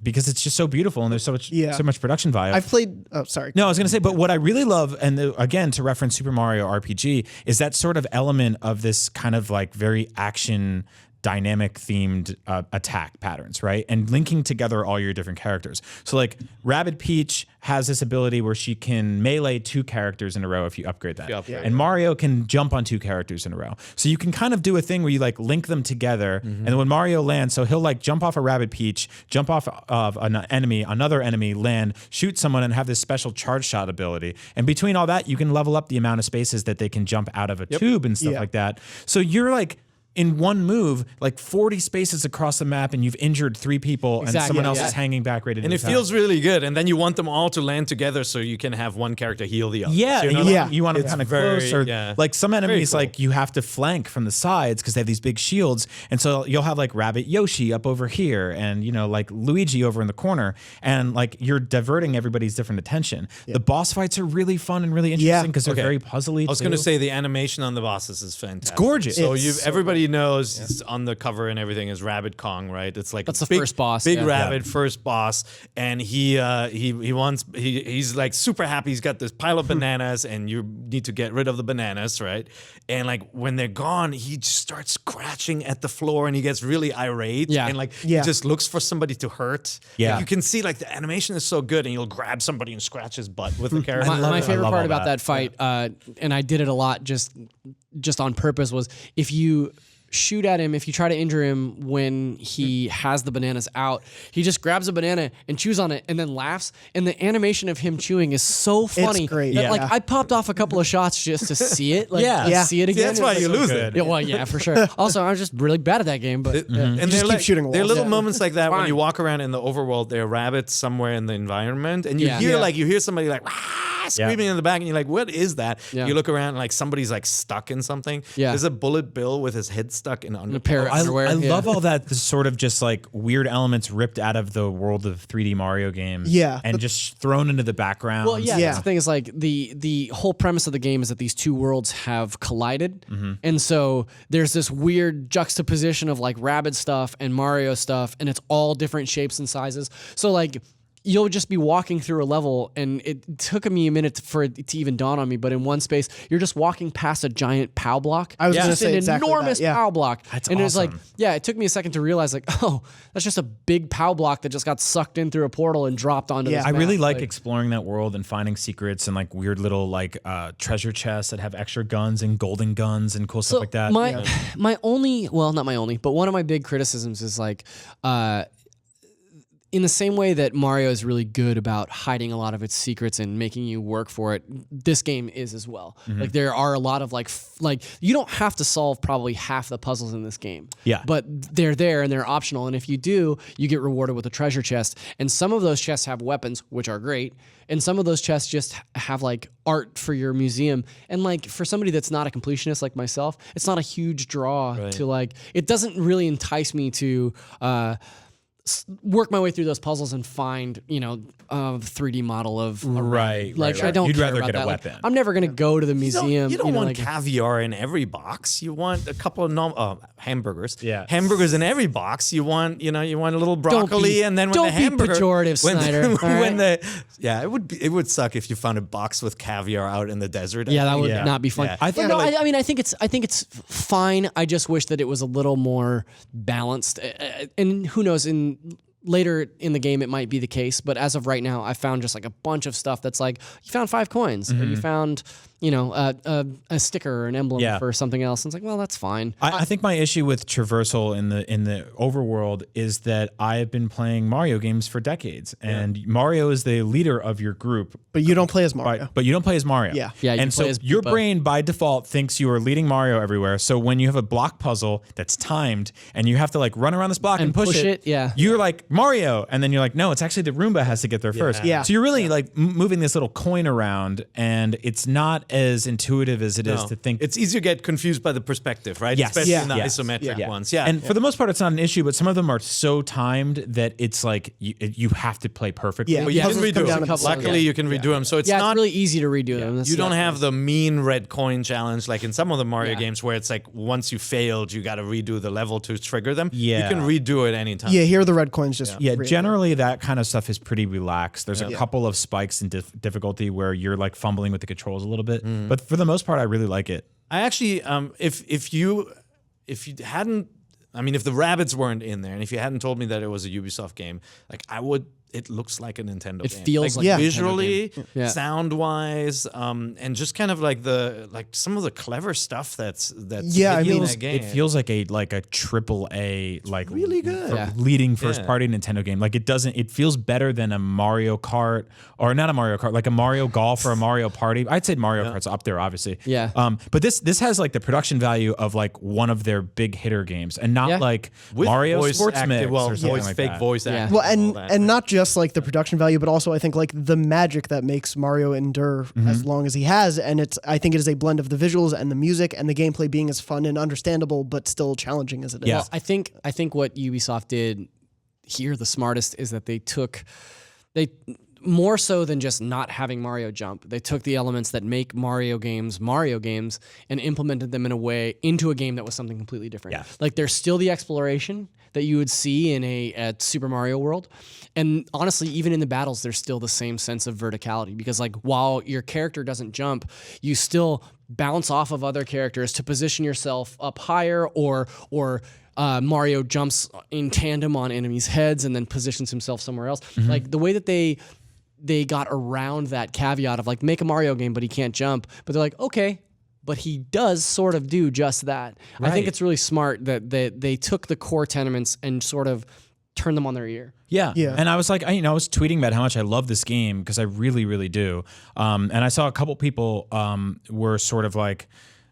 because it's just so beautiful and there's so much production value. I've played. Oh, sorry. No, I was gonna say, but what I really love, and again to reference Super Mario RPG, is that sort of element of this kind of like very action dynamic themed attack patterns, right? And linking together all your different characters. So like Rabid Peach has this ability where she can melee two characters in a row if you upgrade that. And Mario can jump on two characters in a row. So you can kind of do a thing where you like link them together, and then when Mario lands, so he'll like jump off a Rabid Peach, jump off of another enemy, land, shoot someone, and have this special charge shot ability. And between all that, you can level up the amount of spaces that they can jump out of a tube and stuff like that. So you're like, in one move, like 40 spaces across the map, and you've injured 3 people, and someone else is hanging back ready to And it feels really good. And then you want them all to land together so you can have one character heal the other. Yeah, so you want them kind of close. Or like some enemies, like you have to flank from the sides because they have these big shields. And so you'll have like Rabbit Yoshi up over here, and like Luigi over in the corner, and like you're diverting everybody's different attention. The boss fights are really fun and really interesting because they're very puzzly. I was going to say the animation on the bosses is fantastic. It's gorgeous. So everybody knows, he's on the cover and everything, is Rabbid Kong, right? It's like That's the big, first boss, big yeah. rabbit first boss, and he's like super happy. He's got this pile of bananas, and you need to get rid of the bananas, right? And like when they're gone, he just starts scratching at the floor, and he gets really irate, Yeah. and like he just looks for somebody to hurt. Yeah. Like, you can see like the animation is so good, and he'll grab somebody and scratch his butt with the character. My favorite love part all about that. that fight, and I did it a lot just on purpose, was if you shoot at him, if you try to injure him when he has the bananas out, he just grabs a banana and chews on it and then laughs. And the animation of him chewing is so funny. It's great. That, Yeah. like, I popped off a couple of shots just to see it. Like, Yeah. just see it again. that's why It's you like- lose it. Yeah, well, yeah, for sure. Also, I was just really bad at that game, but And Just they're keep like, shooting there are walls. little Yeah. moments like that when Fine. you walk around in the overworld. There are rabbits somewhere in the environment, and you Yeah. hear Yeah. like you hear somebody like screaming in the back, and you're like, "What is that?" Yeah. You look around, and like somebody's like stuck in something. Yeah. There's a bullet bill with his head stuck in under. a pair of I underwear. yeah. love all that sort of just like weird elements ripped out of the world of 3D Mario games. Yeah. And just thrown into the background. Well, yeah, Yeah. that's the thing is like the whole premise of the game is that these two worlds have collided, and so there's this weird juxtaposition of like Rabbids stuff and Mario stuff, and it's all different shapes and sizes. So like you'll just be walking through a level, and it took me a minute for it to even dawn on me, but in one space you're just walking past a giant POW block. I was It's gonna just say an exactly that, enormous yeah. POW block, That's and it was like, awesome. yeah, it took me a second to realize like, oh, that's just a big POW block that just got sucked in through a portal and dropped onto Yeah. this I map. really like exploring that world and finding secrets and like weird little like treasure chests that have extra guns and golden guns and cool stuff like that. My only, well, not my only, but one of my big criticisms is like, in the same way that Mario is really good about hiding a lot of its secrets and making you work for it, this game is as well. Like there are a lot of like you don't have to solve probably half the puzzles in this game. Yeah. But they're there and they're optional. And if you do, you get rewarded with a treasure chest. And some of those chests have weapons, which are great. And some of those chests just have like art for your museum. And like for somebody that's not a completionist like myself, it's not a huge draw to like, it doesn't really entice me to work my way through those puzzles and find, a 3D model of a Right, Like right, I right. don't You'd care rather about get a that. Like, weapon. I'm never gonna go to the museum. You don't want like, caviar in every box. You want a couple of hamburgers. Yeah. Hamburgers in every box. You want a little broccoli, and then when don't the be hamburger, pejorative, when, Snyder, all when right? it would suck if you found a box with caviar out in the desert. Yeah, that would Yeah. not be fun. Yeah. I But think no, like- I think it's fine. I just wish that it was a little more balanced. And who knows, later in the game it might be the case, but as of right now, I found just like a bunch of stuff that's like you found 5 coins, or you found a sticker or an emblem Yeah. for something else. And it's like, well, that's fine. I think my issue with traversal in the overworld is that I have been playing Mario games for decades, and Mario is the leader of your group. But you don't play as Mario. But you don't play as Mario. Yeah. Yeah, you and play so as your Boo. brain by default thinks you are leading Mario everywhere. So when you have a block puzzle that's timed and you have to like run around this block and push it, yeah. you're like Mario, and then you're like, no, it's actually the Roomba has to get there first. Yeah. So you're really like moving this little coin around, and it's not as intuitive as it is to think. It's easy to get confused by the perspective, right? Yes. Especially Yeah. in the Yes. isometric Yeah. ones. Yeah. And for the most part, it's not an issue, but some of them are so timed that it's like you have to play perfectly. Yeah. But you can Puzzles come redo down them. to the- Luckily, you can redo them. So it's Yeah, not. it's really easy to redo them. That's You don't the- have the mean red coin challenge like in some of the Mario Yeah. games where it's like once you failed, you got to redo the level to trigger them. Yeah. You can redo it anytime. Yeah, here are the red coins just. Yeah, re- generally that kind of stuff is pretty relaxed. There's a couple of spikes in difficulty where you're like fumbling with the controls a little bit, but for the most part, I really like it. I actually, if you hadn't, I mean, if the Rabbids weren't in there, and if you hadn't told me that it was a Ubisoft game, like I would. It looks like a Nintendo It game. feels like a Nintendo visually, Yeah. sound wise, and just kind of like some of the clever stuff that's Yeah, I hidden in mean, that game. It feels like a triple A like Really good. Yeah. leading first party Nintendo game. Like it feels better than a Mario Kart, or not a Mario Kart, like a Mario Golf or a Mario Party. I'd say Mario Kart's up there, obviously. Yeah. But this has like the production value of like one of their big hitter games, and not Yeah. like With Mario voice Sports acting, Mix well, or something voice, like fake that. voice Yeah. acting. Well, all that. and not just like the production value, but also I think like the magic that makes Mario endure as long as he has. And I think it is a blend of the visuals and the music and the gameplay being as fun and understandable, but still challenging as it is. Yeah. Well, I think what Ubisoft did here the smartest is that they more so than just not having Mario jump. They took the elements that make Mario games, and implemented them in a way into a game that was something completely different. Yeah. Like there's still the exploration that you would see in a Super Mario World. And honestly, even in the battles, there's still the same sense of verticality because like while your character doesn't jump, you still bounce off of other characters to position yourself up higher or Mario jumps in tandem on enemies' heads and then positions himself somewhere else. Like the way that they got around that caveat of like make a Mario game, but he can't jump. But they're like, okay, but he does sort of do just that. I think it's really smart that they took the core tenements and sort of turned them on their ear. Yeah. And I was like, I was tweeting about how much I love this game because I really, really do. And I saw a couple people were sort of like,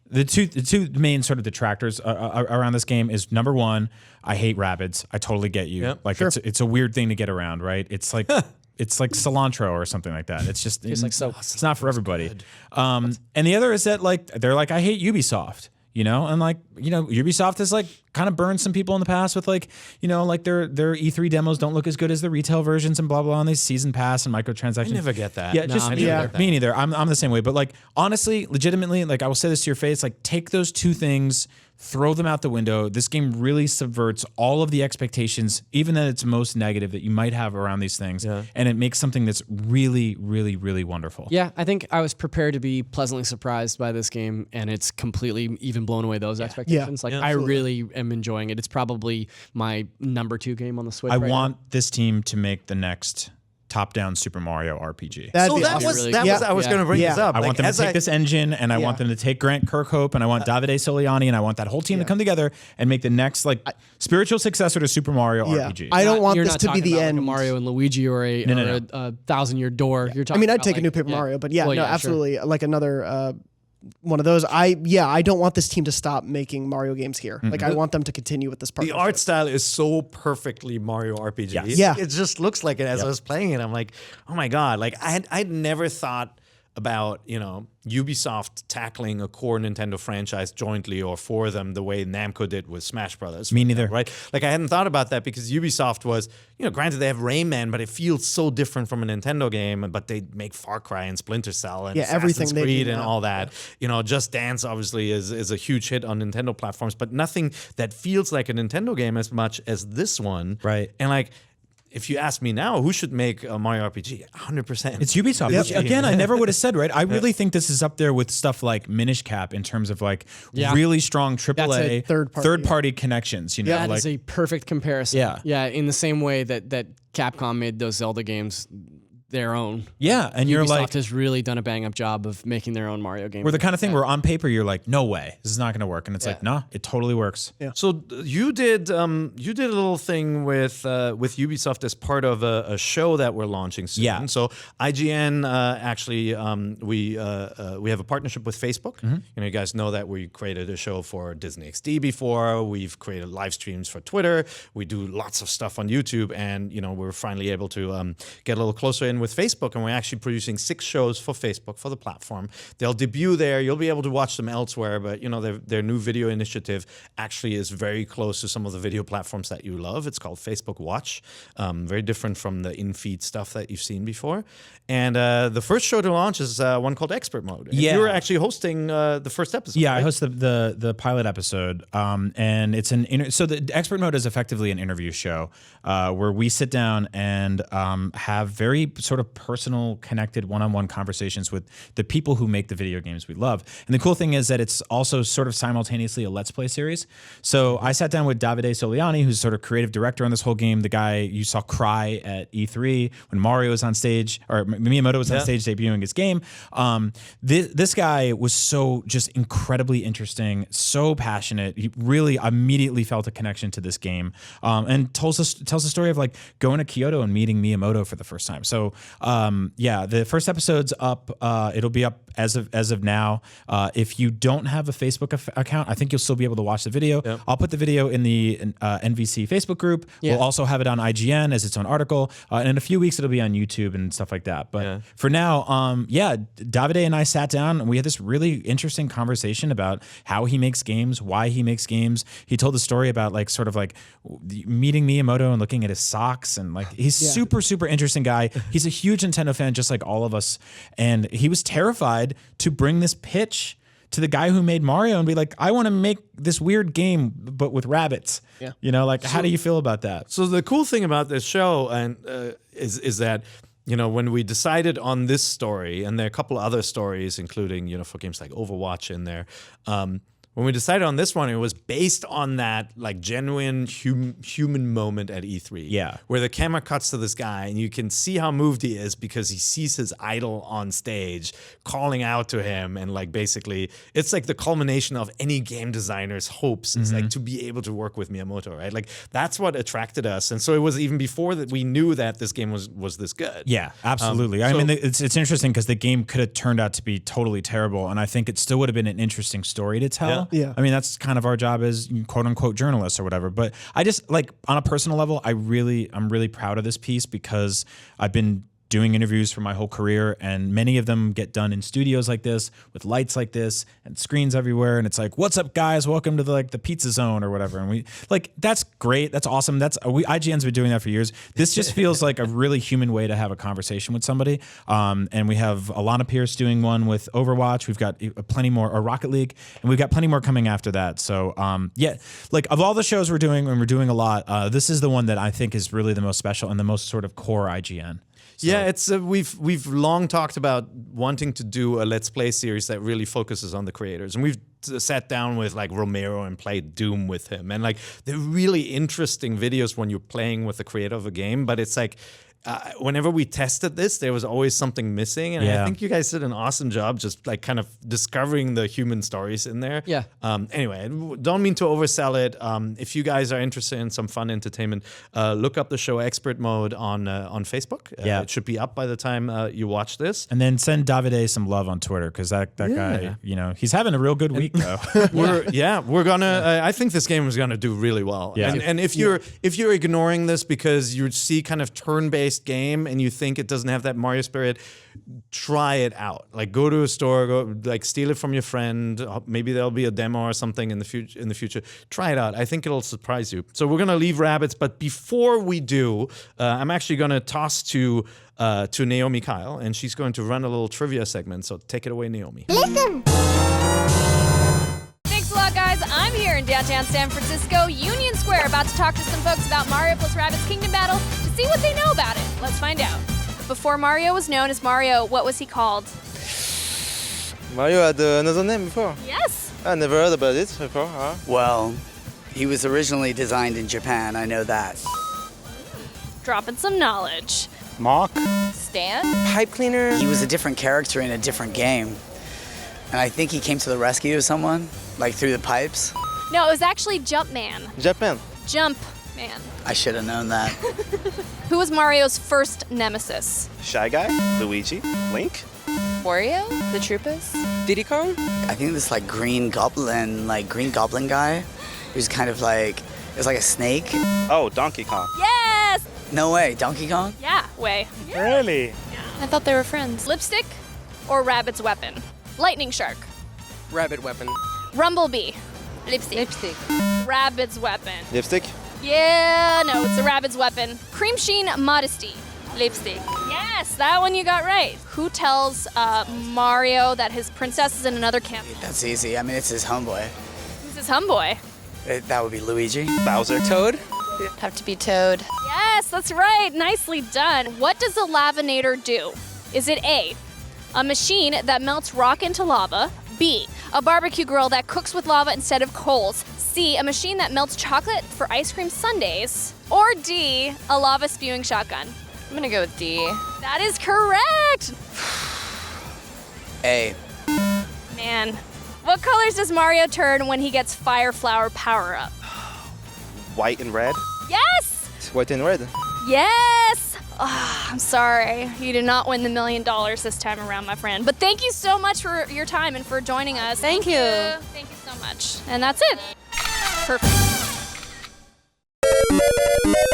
the two main sort of detractors around this game is number one, I hate Rabbids. I totally get you. Yep. Like it's a weird thing to get around, right? It's like it's like cilantro or something like that. It's just like so. It's not for everybody. And the other is that like they're like I hate Ubisoft. And like, Ubisoft has like kind of burned some people in the past with like, like their E3 demos don't look as good as the retail versions and blah, blah, and they season pass and microtransactions. I never get that. Yeah, me neither. I'm the same way. But like, honestly, legitimately, like I will say this to your face, like take those two things, throw them out the window. This game really subverts all of the expectations, even at its most negative that you might have around these things. Yeah. And it makes something that's really, really, really wonderful. Yeah, I think I was prepared to be pleasantly surprised by this game, and it's completely even blown away those expectations. Like I really am enjoying it. It's probably my number 2 game on the Switch. I want this team to make the next top-down Super Mario RPG. I was going to bring this up. I want them to take this engine, and I want them to take Grant Kirkhope, and I want Davide Soliani, and I want that whole team to come together and make the next like spiritual successor to Super Mario RPG. I don't want this to be the end. Like a Mario and Luigi or a 1,000-year door. You're talking. I mean, I'd take a new Paper Mario, but absolutely, like another. One of those. I don't want this team to stop making Mario games here. Like I want them to continue with this partnership. The art style is so perfectly Mario RPG. Yes. It just looks like it as I was playing it. I'm like, oh my God. Like I'd never thought about, Ubisoft tackling a core Nintendo franchise jointly or for them the way Namco did with Smash Brothers. Me neither. Right? Like I hadn't thought about that because Ubisoft was, granted they have Rayman, but it feels so different from a Nintendo game, but they make Far Cry and Splinter Cell and everything Assassin's they Creed do and now. all that. Just Dance obviously is a huge hit on Nintendo platforms, but nothing that feels like a Nintendo game as much as this one. Right. And like, if you ask me now, who should make a Mario RPG? 100%. It's Ubisoft. Which, again, I never would have said, right? I really think this is up there with stuff like Minish Cap in terms of like really strong AAA third-party connections. That is a perfect comparison. Yeah, in the same way that Capcom made those Zelda games their own. Yeah, and you're Ubisoft like has really done a bang-up job of making their own Mario game. We're the kind of thing where on paper you're like, no way, this is not going to work, and it's like, no, it totally works. Yeah. So you did a little thing with Ubisoft as part of a show that we're launching soon. Yeah. So IGN actually we have a partnership with Facebook. You guys know that we created a show for Disney XD before. We've created live streams for Twitter. We do lots of stuff on YouTube, and we're finally able to get a little closer in with Facebook, and we're actually producing 6 shows for Facebook for the platform. They'll debut there. You'll be able to watch them elsewhere, but their new video initiative actually is very close to some of the video platforms that you love. It's called Facebook Watch. Very different from the in-feed stuff that you've seen before. And the first show to launch is one called Expert Mode. And you were actually hosting the first episode. Yeah, right? I host the pilot episode, and it's so the Expert Mode is effectively an interview show where we sit down and have very sort of personal, connected, one-on-one conversations with the people who make the video games we love. And the cool thing is that it's also sort of simultaneously a Let's Play series. So I sat down with Davide Soliani, who's sort of creative director on this whole game, the guy you saw cry at E3 when Mario was on stage, or Miyamoto was on stage debuting his game. This guy was so just incredibly interesting, so passionate. He really immediately felt a connection to this game, and tells the story of like going to Kyoto and meeting Miyamoto for the first time. So the first episode's up. It'll be up as of now. If you don't have a Facebook account, I think you'll still be able to watch the video. Yep. I'll put the video in the NVC Facebook group. Yeah. We'll also have it on IGN as its own article. And in a few weeks, it'll be on YouTube and stuff like that. But for now, Davide and I sat down and we had this really interesting conversation about how he makes games, why he makes games. He told the story about like meeting Miyamoto and looking at his socks, and like he's super, super interesting guy. He's he's a huge Nintendo fan, just like all of us. And he was terrified to bring this pitch to the guy who made Mario and be like, I want to make this weird game, but with rabbits. Yeah. You know, like, how do you feel about that? So the cool thing about this show and is that, you know, when we decided on this story, and there are a couple other stories, including, you know, for games like Overwatch in there, when we decided on this one, it was based on that like genuine human moment at E3. Yeah. Where the camera cuts to this guy and you can see how moved he is because he sees his idol on stage calling out to him, and like basically it's like the culmination of any game designer's hopes is like to be able to work with Miyamoto, right? Like that's what attracted us. And so it was even before that we knew that this game was this good. Yeah, absolutely. I mean, it's interesting because the game could have turned out to be totally terrible, and I think it still would have been an interesting story to tell. Yeah. I mean, that's kind of our job as quote unquote journalists or whatever. But I just like on a personal level, I'm really proud of this piece because I've been doing interviews for my whole career, and many of them get done in studios like this with lights like this and screens everywhere, and it's like, what's up guys, welcome to the pizza zone or whatever, and we like, that's great, that's awesome, IGN's been doing that for years. This just feels like a really human way to have a conversation with somebody, and we have Alana Pierce doing one with Overwatch, we've got plenty more, or Rocket League, and we've got plenty more coming after that. So yeah, like of all the shows we're doing, and we're doing a lot, this is the one that I think is really the most special and the most sort of core IGN. So. Yeah, it's we've long talked about wanting to do a Let's Play series that really focuses on the creators, and we've sat down with like Romero and played Doom with him, and like they're really interesting videos when you're playing with the creator of a game. But it's like whenever we tested this, there was always something missing, and I think you guys did an awesome job just like kind of discovering the human stories in there. Yeah. Anyway, don't mean to oversell it. If you guys are interested in some fun entertainment, look up the show Expert Mode on Facebook. It should be up by the time you watch this. And then send Davide some love on Twitter because that guy, you know, he's having a real good week though. We're gonna. I think this game is gonna do really well. Yeah. And if you're ignoring this because you see kind of turn-based game and you think it doesn't have that Mario spirit, try it out. Like go to a store, go like steal it from your friend. Maybe there'll be a demo or something in the future. Try it out. I think it'll surprise you. So we're gonna leave Rabbids, but before we do, I'm actually gonna toss to Naomi Kyle, and she's going to run a little trivia segment. So take it away, Naomi. Listen. Thanks a lot, guys. I'm here in downtown San Francisco, Union Square, about to talk to some folks about Mario plus Rabbids Kingdom Battle to see what they know about it. Let's find out. Before Mario was known as Mario, what was he called? Mario had another name before? Yes. I never heard about it before, huh? Well, he was originally designed in Japan, I know that. Dropping some knowledge. Mark? Stan? Pipe cleaner? He was a different character in a different game. And I think he came to the rescue of someone, like through the pipes. No, it was actually Jumpman. Japan. Jumpman. I should have known that. Who was Mario's first nemesis? Shy Guy? Luigi? Link? Wario? The Troopas? Diddy Kong? I think this green goblin guy, who's kind of like, it was like a snake. Oh, Donkey Kong. Yes! No way, Donkey Kong? Yeah, way. Really? I thought they were friends. Lipstick or Rabbit's weapon? Lightning Shark. Rabbit weapon. Rumblebee. Lipstick. Rabbit's weapon. Lipstick? Yeah, no, it's a Rabbit's weapon. Cream Sheen Modesty. Lipstick. Yes, that one you got right. Who tells Mario that his princess is in another camp? That's easy. I mean, it's his homeboy. Who's his homeboy? That would be Luigi. Bowser. Toad? Have to be Toad. Yes, that's right. Nicely done. What does a lavinator do? Is it A, a machine that melts rock into lava? B, a barbecue grill that cooks with lava instead of coals? C, a machine that melts chocolate for ice cream sundaes? Or D, a lava spewing shotgun? I'm gonna go with D. That is correct! A. Man. What colors does Mario turn when he gets Fire Flower power-up? White and red? Yes! It's white and red. Yes! Oh, I'm sorry. You did not win the $1 million this time around, my friend. But thank you so much for your time and for joining us. Thank you. Thank you so much. And that's it. Perfect.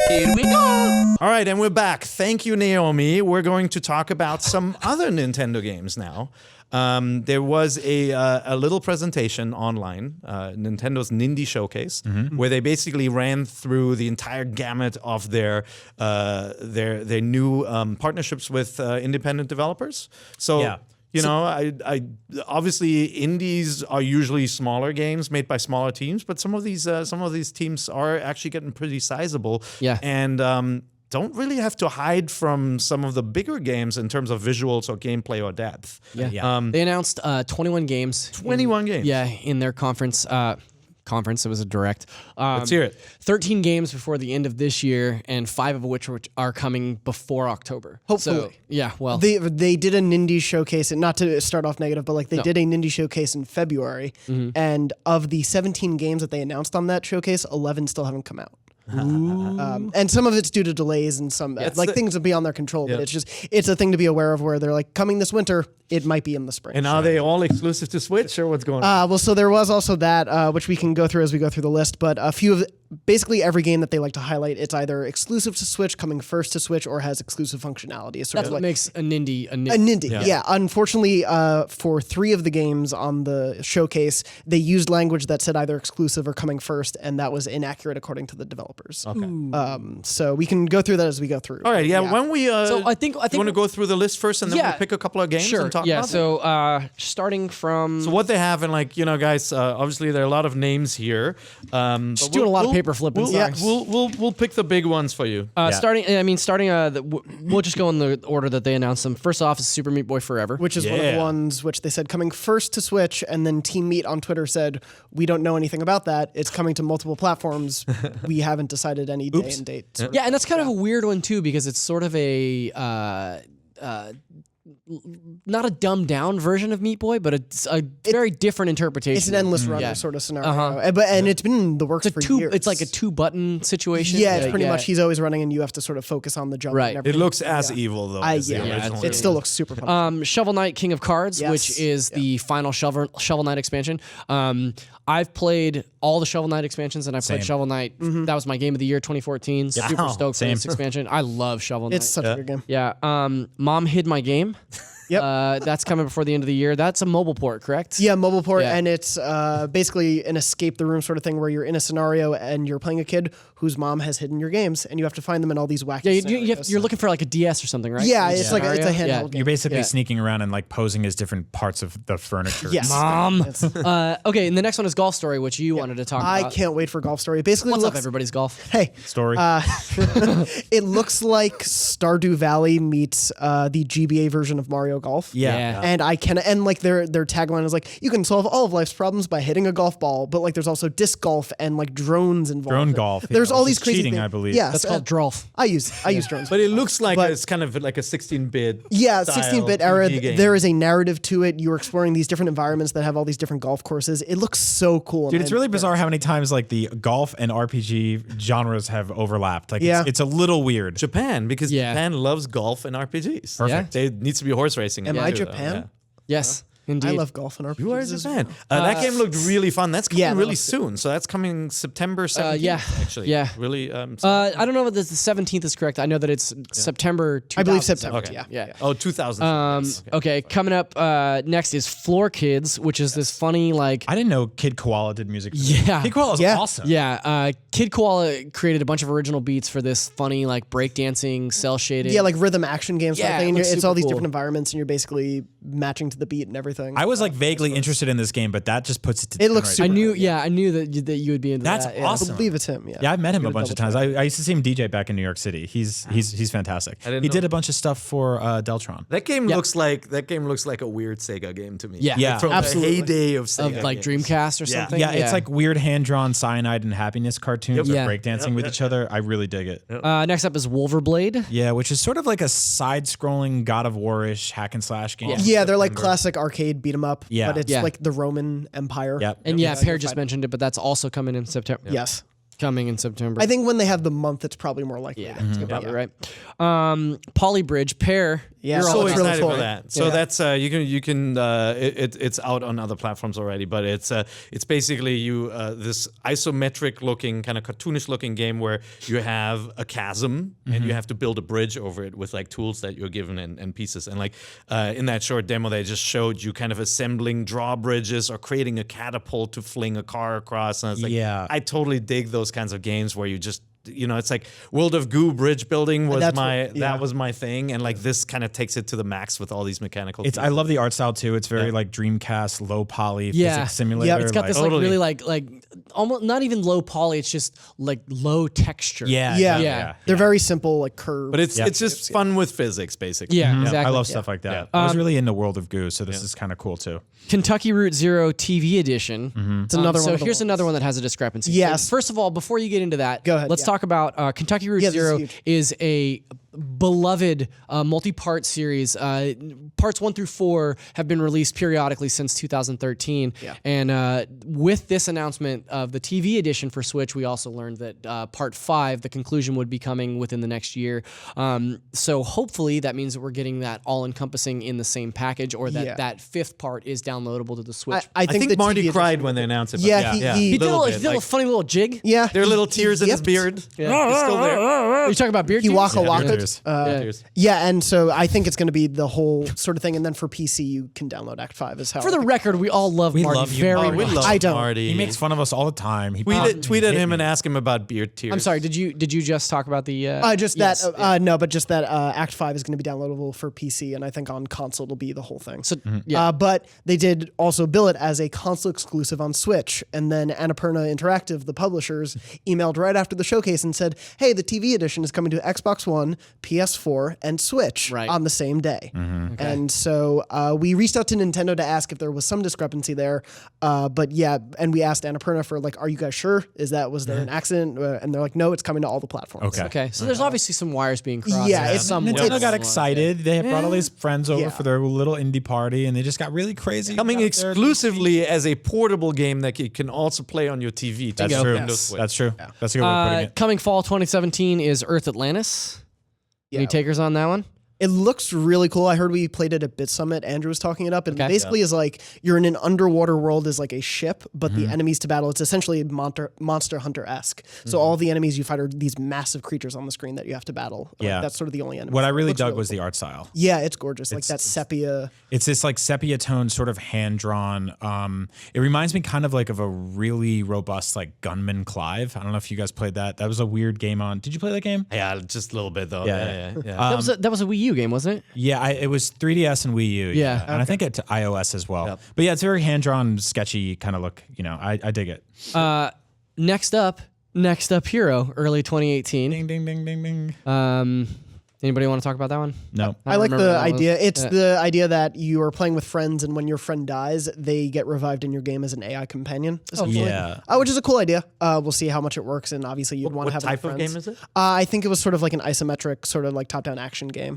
Here we go. All right, and we're back. Thank you, Naomi. We're going to talk about some other Nintendo games now. There was a little presentation online, Nintendo's Nindy Showcase, where they basically ran through the entire gamut of their new partnerships with independent developers. So. You know, I obviously indies are usually smaller games made by smaller teams, but some of these teams are actually getting pretty sizable. Yeah. And don't really have to hide from some of the bigger games in terms of visuals or gameplay or depth. Yeah. They announced 21 games. 21 games. Yeah, in their conference. It was a direct. Let's hear it. 13 games before the end of this year, and 5 of which are coming before October. Hopefully. So, yeah, well. They did a Nindy showcase, and not to start off negative, but like they did a Nindy showcase in February, and of the 17 games that they announced on that showcase, 11 still haven't come out. And some of it's due to delays and some things are beyond their control, but it's a thing to be aware of where they're like coming this winter, it might be in the spring. And are they all exclusive to Switch or what's going on? Well, so there was also that, which we can go through as we go through the list, but a few of basically every game that they like to highlight, it's either exclusive to Switch, coming first to Switch, or has exclusive functionality. It's That's what makes a Nindy a Nindy. A Nindy, yeah. Unfortunately, for 3 of the games on the showcase, they used language that said either exclusive or coming first, and that was inaccurate according to the developers. Okay. So we can go through that as we go through. All right, when we... so I think you want to go through the list first, and then we'll pick a couple of games and talk about them? So starting from... So what they have, and guys, obviously there are a lot of names here. Just doing a lot of paper flipping. We'll pick the big ones for you. Starting, we'll just go in the order that they announced them. First off is Super Meat Boy Forever. Which is one of the ones which they said coming first to Switch, and then Team Meat on Twitter said, we don't know anything about that. It's coming to multiple platforms. We haven't decided any day and date. Yeah, and that's kind of a weird one too, because it's sort of a... not a dumbed down version of Meat Boy, but it's a very different interpretation. It's an endless runner sort of scenario. And it's been in the works for years. It's like a 2-button situation. Yeah, it's pretty much he's always running and you have to sort of focus on the jump. Right. And it looks as evil though. It still looks super fun. Shovel Knight King of Cards, which is the final Shovel Knight expansion. I've played all the Shovel Knight expansions, and I played Shovel Knight. That was my game of the year 2014. Super stoked for this expansion. I love Shovel Knight. It's such a good game. Yeah. Mom Hid My Game. Yep. That's coming before the end of the year. That's a mobile port, correct? Yeah, mobile port, and it's basically an escape the room sort of thing where you're in a scenario and you're playing a kid whose mom has hidden your games, and you have to find them in all these wacky scenarios. You're looking for like a DS or something, right? Yeah, it's like it's a handheld game. You're basically sneaking around and like posing as different parts of the furniture. Yes. Mom. Okay, and the next one is Golf Story, which you wanted to talk about. I can't wait for Golf Story. Basically, What's up, everybody's golf? Hey, Story. it looks like Stardew Valley meets the GBA version of Mario Golf. Yeah. And like their tagline is like, you can solve all of life's problems by hitting a golf ball, but like there's also disc golf and like drones involved. Drone golf. There's all these crazy cheating, things. I believe. Yeah, That's called Drolf. I use drones. But it looks like it's kind of like a 16-bit. Yeah, style 16-bit era. game. There is a narrative to it. You're exploring these different environments that have all these different golf courses. It looks so cool. Dude, it's really bizarre how many times like the golf and RPG genres have overlapped. Like it's a little weird. Japan, because Japan loves golf and RPGs. Perfect. There needs to be horse racing. Am in I it too, Japan? though. Yes, indeed. I love golf and RPGs. You are as Japan. well. That game looked really fun. That's coming that really looks soon. So that's coming September 17th, actually. Yeah. Really. I don't know if the 17th is correct. I know that it's September 2000. I believe September. Okay. Yeah. Oh, 2000. Okay, coming up next is Floor Kids, which is this funny like... I didn't know Kid Koala did music. Yeah. Kid Koala is awesome. Yeah, Kid Koala created a bunch of original beats for this funny like breakdancing, cell-shaded... Yeah, like rhythm action games. Yeah, sort of thing. it looks It's all super these cool. different environments, and you're basically matching to the beat and everything. I was like vaguely interested in this game, but that just puts it to It 10 looks right super now. I knew that you would be into That's that. awesome. I believe it's him. Yeah, I've met him a Gotta bunch of double times. I used to see him DJ back in New York City. He's fantastic. He know. did a bunch of stuff for Deltron. That game looks like a weird Sega game to me. Yeah. Yeah. From Absolutely. the heyday of Sega. Of like games. Dreamcast or something. Yeah, it's like weird hand-drawn cyanide and happiness cartoons of Yeah. breakdancing with each other. I really dig it. Next up is Wolverblade. Yeah, which is sort of like a side-scrolling God of War-ish hack and slash game. Yeah, they're like classic arcade beat 'em up. Yeah. But it's Yeah. like the Roman Empire. Yep. And Pear just mentioned it, but that's also coming in September. Yes. Coming in September. I think when they have the month, it's probably more likely. Yeah, that it's you're gonna be probably right. Polybridge, Pear, Yeah, You're so all excited cool. for that. So that's it's out on other platforms already, but it's basically this isometric looking, kind of cartoonish looking game where you have a chasm and you have to build a bridge over it with like tools that you're given and pieces. And like in that short demo, they just showed you kind of assembling drawbridges or creating a catapult to fling a car across. And I was like, I totally dig those kinds of games where you just, it's like World of Goo bridge building was that was my thing, and like this kind of takes it to the max with all these mechanical. I love the art style too. It's very like Dreamcast, low poly physics simulator. Yeah, it's got this like really like almost not even low poly. It's just like low texture. Yeah. They're very simple, like curved. But it's just fun with physics, basically. Yeah, exactly. I love stuff like that. I was really into World of Goo, so this is kind of cool too. Kentucky Route Zero TV edition. It's another one. So of the here's ones. another one that has a discrepancy. Yes. So first of all, before you get into that, Go ahead, let's talk about Kentucky Route Yeah, this is Zero huge. is a beloved multi-part series. Parts 1 through 4 have been released periodically since 2013. Yeah. And with this announcement of the TV edition for Switch, we also learned that Part 5, the conclusion, would be coming within the next year. So hopefully that means that we're getting that all-encompassing in the same package, or that that fifth part is downloadable to the Switch. I I think the Marty TV cried edition- when they announced it. but Yeah, he he did little a, bit, he did a like, funny little jig. Yeah, there are little tears in his yipped. beard. Yeah. He's still there. Are you talking about beard He jigs? waka waka. tears. Tears. Yeah, and so I think it's going to be the whole sort of thing. And then for PC, you can download Act 5 as how. For the record, we all love Marty love you, very Marty. We much. love I don't. Marty. He makes fun of us all the time. He Tweet at hit him me. and ask him about beard tears. I'm sorry. Did you just talk about the? just yes, that. No, but just that Act 5 is going to be downloadable for PC, and I think on console it'll be the whole thing. So, yeah. But they did also bill it as a console exclusive on Switch, and then Annapurna Interactive, the publishers, emailed right after the showcase and said, "Hey, the TV edition is coming to Xbox One, PS4, and Switch on the same day." And so we reached out to Nintendo to ask if there was some discrepancy there, but yeah, and we asked Annapurna for like, "Are you guys sure? Was there an accident?" And they're like, "No, it's coming to all the platforms." Okay. So there's obviously some wires being crossed. Yeah, and it's- somewhat. Nintendo got excited. They had brought all these friends over Yeah. for their little indie party, and they just got really crazy. Coming out there. exclusively as a portable game that you can also play on your TV. That's to true. Nintendo Switch. That's true. That's a good way of putting it. Coming fall 2017 is Earth Atlantis. Any Yeah. takers on that one? It looks really cool. I heard we played it at Bit Summit. Andrew was talking it up. And Okay. basically is like you're in an underwater world as like a ship, but the enemies to battle, it's essentially Monster Hunter-esque. So all the enemies you fight are these massive creatures on the screen that you have to battle. Like, Yeah. that's sort of the only enemy. What I really Looks dug was cool. the art style. Yeah, it's gorgeous. Like that sepia. It's this like sepia tone, sort of hand drawn. It reminds me kind of like of a really robust like Gunman Clive. I don't know if you guys played that. That was a weird game on. Did you play that game? Yeah, just a little bit though. Yeah. That was a Wii U game, wasn't it? Yeah, it was 3DS and Wii U. Yeah. And I think it's iOS as well. Yep. But yeah, it's very hand drawn, sketchy kind of look. I dig it. Next up, Hero, early 2018. Ding ding ding ding ding. Anybody want to talk about that one? No. I like remember the that one. idea. It's the idea that you are playing with friends, and when your friend dies, they get revived in your game as an AI companion. essentially. yeah. Which is a cool idea. We'll see how much it works, and obviously you'd want to What have type it with of friends. game is it? I think it was sort of like an isometric, sort of like top-down action game.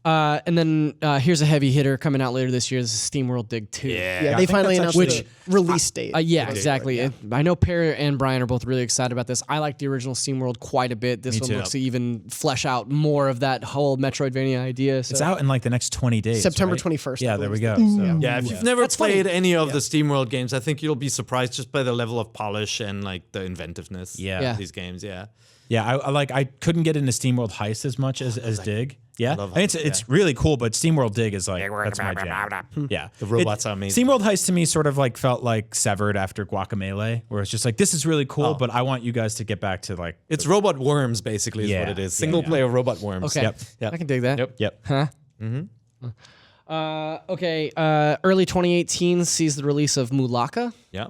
And then here's a heavy hitter coming out later this year. This is SteamWorld Dig 2. Yeah, they finally announced actually- the release date. Yeah, exactly. I know Perry and Brian are both really excited about this. I like the original SteamWorld quite a bit. This one too. looks to even flesh out more of that whole Metroidvania idea. So. It's out in like the next 20 days. September right? 21st, I Yeah, there we believe. go. So. Yeah, if you've never That's funny. played any of the SteamWorld games, I think you'll be surprised just by the level of polish and like the inventiveness Yeah. of these games. Yeah. Yeah, I couldn't get into SteamWorld Heist as much as Dig. Yeah, love I mean, it's really cool, but SteamWorld Dig is like that's my jam. Yeah, The robots are amazing. SteamWorld Heist to me sort of like felt like Severed after Guacamelee, where it's just like this is really cool, but I want you guys to get back to like It's robot worms, basically, is Yeah, what it is. yeah, Single yeah. player robot worms. Okay. Yep. Yep. I can dig that. Yep. yep. Okay. Early 2018 sees the release of Mulaka. Yeah.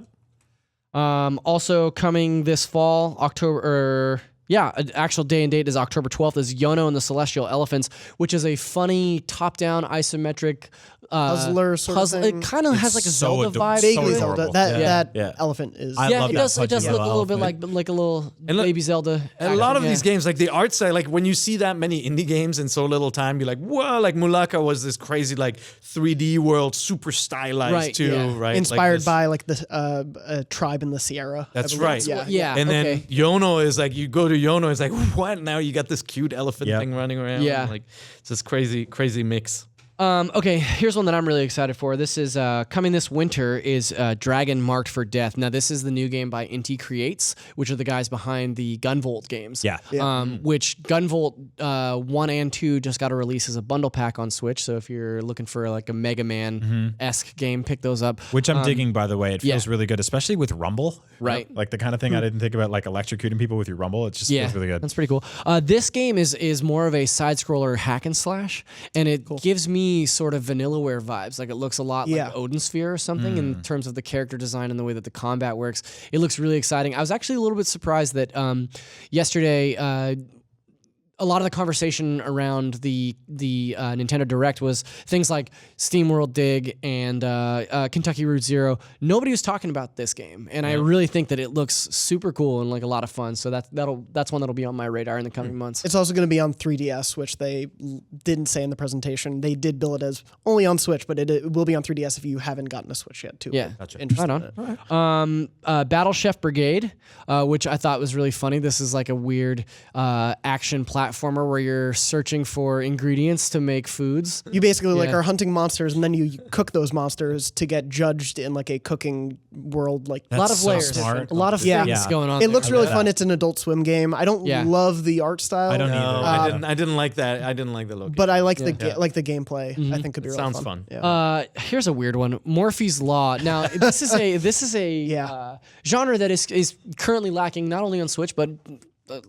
Also coming this fall, October. An actual day and date is October 12th. Is Yono and the Celestial Elephants, which is a funny top-down isometric Puzzler sort of thing. It kind of has like a so Zelda vibe. Vaguely so Zelda. adorable. That Yeah. elephant is. I Yeah, love it that does. It does pudgy look a little bit elephant. like a little look- baby Zelda. And a lot of action, these games, like the art style, like when you see that many indie games in so little time, you're like, whoa, like Mulaka was this crazy, like 3D world, super stylized Right, too, yeah. right? Inspired like this- by like the tribe in the Sierra. I That's believe. right. Yeah. Yeah. And then okay. Yono is like you go to Yono is like, what? Now you got this cute elephant thing running around. Yeah. Like, it's this crazy mix. Okay, here's one that I'm really excited for. This is coming this winter is Dragon Marked for Death. Now, this is the new game by Inti Creates, which are the guys behind the Gunvolt games. Yeah. Which Gunvolt 1 and 2 just got a release as a bundle pack on Switch. So if you're looking for like a Mega Man-esque game, pick those up. Which I'm digging, by the way. It feels really good, especially with Rumble. Right. Like the kind of thing I didn't think about, like electrocuting people with your Rumble. It just feels really good. That's pretty cool. This game is more of a side-scroller hack and slash, and it gives me sort of Vanillaware vibes. Like it looks a lot like Odin Sphere or something in terms of the character design and the way that the combat works. It looks really exciting. I was actually a little bit surprised that yesterday a lot of the conversation around the Nintendo Direct was things like SteamWorld Dig and Kentucky Route Zero. Nobody was talking about this game, and I really think that it looks super cool and like a lot of fun. So that's one that'll be on my radar in the coming months. It's also going to be on 3DS, which they didn't say in the presentation. They did bill it as only on Switch, but it will be on 3DS if you haven't gotten a Switch yet, too. Yeah, gotcha. Right on. Battle Chef Brigade, which I thought was really funny. This is like a weird action platformer where you're searching for ingredients to make foods. You basically like are hunting monsters, and then you cook those monsters to get judged in like a cooking world. Like a lot of layers, smart. a lot of things going on. It looks really fun. It's an Adult Swim game. I don't love the art style. I don't either. I didn't like that. I didn't like the look. But I like the gameplay. I think could be really sounds fun. fun. Here's a weird one: Morphe's Law. Now, this is a genre that is currently lacking not only on Switch but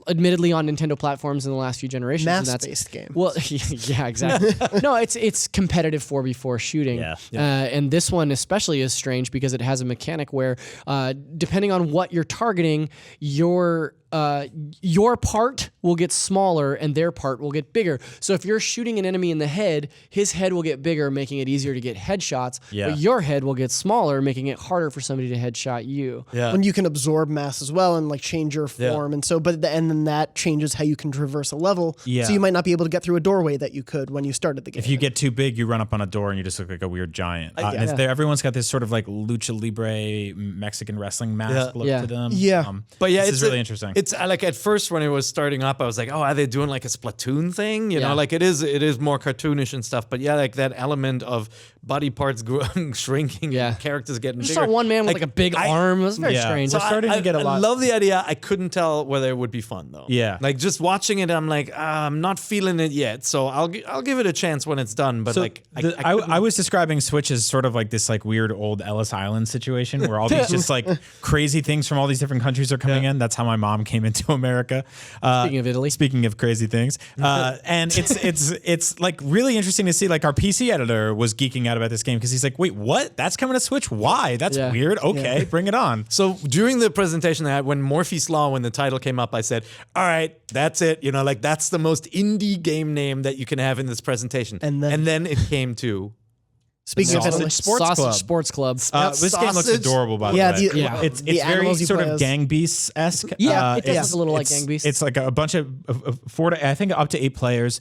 admittedly on Nintendo platforms in the last few generations. Mass-based game. Well, yeah, exactly. No, it's competitive 4v4 shooting. And this one especially is strange because it has a mechanic where depending on what you're targeting, your part will get smaller and their part will get bigger. So if you're shooting an enemy in the head, his head will get bigger, making it easier to get headshots. But your head will get smaller, making it harder for somebody to headshot you. When you can absorb mass as well and like change your form, and so and then that changes how you can traverse a level. So you might not be able to get through a doorway that you could when you started the game. If you get too big, you run up on a door and you just look like a weird giant. And everyone's got this sort of like lucha libre Mexican wrestling mask look to them. But this is really interesting. It's like at first when it was starting up, I was like, oh, are they doing like a Splatoon thing? You know, like it is more cartoonish and stuff. But like that element of body parts shrinking, and characters getting bigger. I saw one man with like a big arm. It was very strange. So starting to get a lot. I love the idea. I couldn't tell whether it would be fun though. Like just watching it, I'm like, I'm not feeling it yet. So I'll give it a chance when it's done. But so like, I was describing Switch as sort of like this like weird old Ellis Island situation where all these just like crazy things from all these different countries are coming in. That's how my mom came into America. Speaking of Italy. Speaking of crazy things. And it's like really interesting to see, like our PC editor was geeking out about this game because he's like, wait, what? That's coming to Switch? Why? That's weird. Okay, bring it on. So during the presentation I had, when Morphe's Law, when the title came up, I said, all right, that's it. You know, like that's the most indie game name that you can have in this presentation. And then it came to Speaking of Italy, Sausage Sports Club. This game looks adorable, by the way. It's very sort of Gang Beasts-esque. Yeah, it does look a little like Gang Beasts. It's like a bunch of 4 to, I think up to 8 players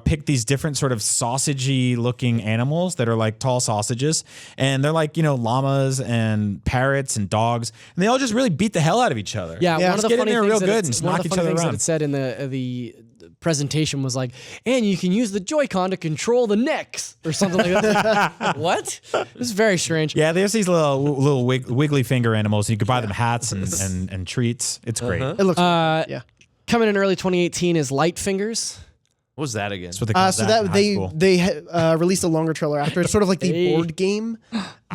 pick these different sort of sausagey looking animals that are like tall sausages. And they're like, you know, llamas and parrots and dogs. And they all just really beat the hell out of each other. Yeah, one of the get in funny there things real that good and just knock each other around. That it said in the presentation was like, and you can use the Joy-Con to control the necks or something like that. What? It was very strange. Yeah, there's these little wiggly finger animals. You could buy them hats and treats. It's great. It looks coming in early 2018 is Light Fingers. What was that again? That's what they call so that in high school. they released a longer trailer after. It's sort of like the board game.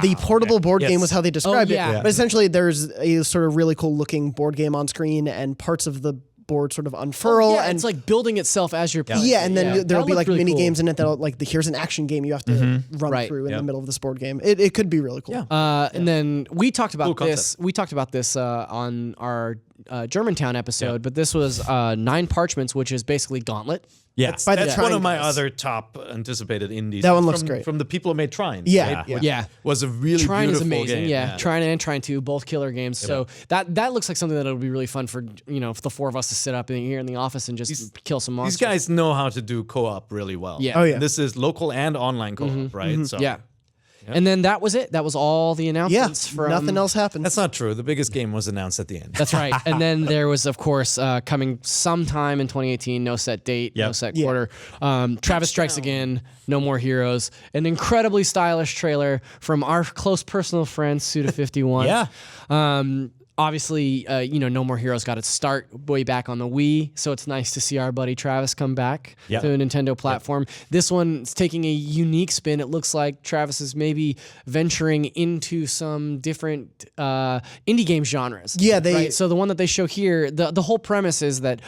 The portable board game was how they described it. But essentially, there's a sort of really cool looking board game on screen, and parts of the board sort of unfurl, and it's like building itself as you're playing. Yeah, and then there'll be like really mini cool. games in it that'll like here's an action game you have to run through in the middle of this board game. It could be really cool. And then we talked about this. We talked about this on our Germantown episode, but this was 9 Parchments, which is basically Gauntlet. Yeah, that's one of my other top anticipated indies. That one looks great. From the people who made Trine. Was a really Trine is beautiful amazing. game. Trine and Trine 2, both killer games. So that looks like something that'll be really fun for for the 4 of us to sit up here in the office and just kill some monsters. These guys know how to do co-op really well. Yeah. This is local and online co-op, right? So And then that was it. That was all the announcements from nothing else happened. That's not true. The biggest game was announced at the end. That's right. And then there was, of course, coming sometime in 2018, no set date, no set quarter. Travis Strikes Again, No More Heroes, an incredibly stylish trailer from our close personal friend, Suda51. Obviously, No More Heroes got its start way back on the Wii, so it's nice to see our buddy Travis come back to a Nintendo platform. This one's taking a unique spin. It looks like Travis is maybe venturing into some different indie game genres. Yeah, right? So the one that they show here, the whole premise is that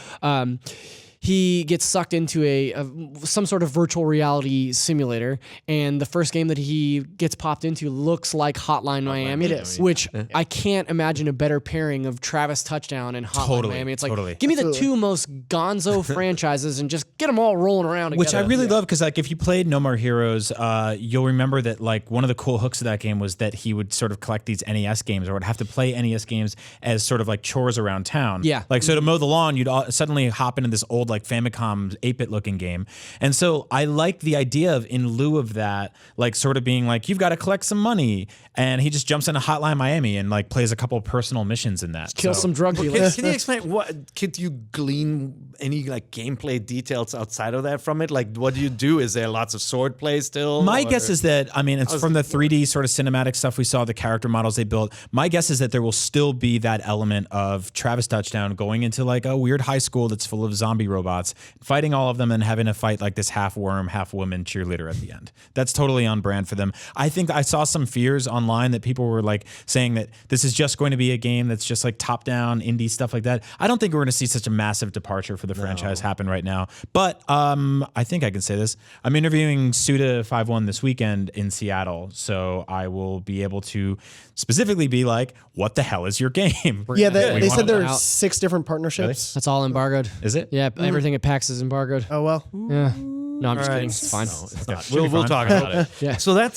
he gets sucked into some sort of virtual reality simulator, and the first game that he gets popped into looks like Hotline Miami. It is. Which I can't imagine a better pairing of Travis Touchdown and Hotline Miami. It's like, give me the two most gonzo franchises and just get them all rolling around together. Which I really love, because like if you played No More Heroes, you'll remember that like one of the cool hooks of that game was that he would sort of collect these NES games, or would have to play NES games as sort of like chores around town. Yeah. Like so to mow the lawn, you'd suddenly hop into this old like Famicom 8-bit looking game. And so I like the idea of, in lieu of that, like sort of being like, you've got to collect some money, and he just jumps into Hotline Miami and like plays a couple of personal missions in that. Kill some drug dealers. Can you explain what? Could you glean any like gameplay details outside of that from it? Like, what do you do? Is there lots of sword play still? My guess is that, I mean, it's from the 3D sort of cinematic stuff we saw, the character models they built. My guess is that there will still be that element of Travis Touchdown going into like a weird high school that's full of zombie robots, fighting all of them, and having to fight like this half worm, half woman cheerleader at the end. That's totally on brand for them. I think I saw some fears online that people were like saying that this is just going to be a game that's just like top down indie stuff like that. I don't think we're going to see such a massive departure for the franchise happen right now. But I think I can say this. I'm interviewing Suda51 this weekend in Seattle, so I will be able to specifically be like, what the hell is your game? Yeah, they said there are 6 different partnerships. That's all embargoed. Is it? Yeah, everything at PAX is embargoed. Oh, well. Yeah. No, I'm just kidding. It's fine. No, it's not. We'll talk about it. Yeah. So that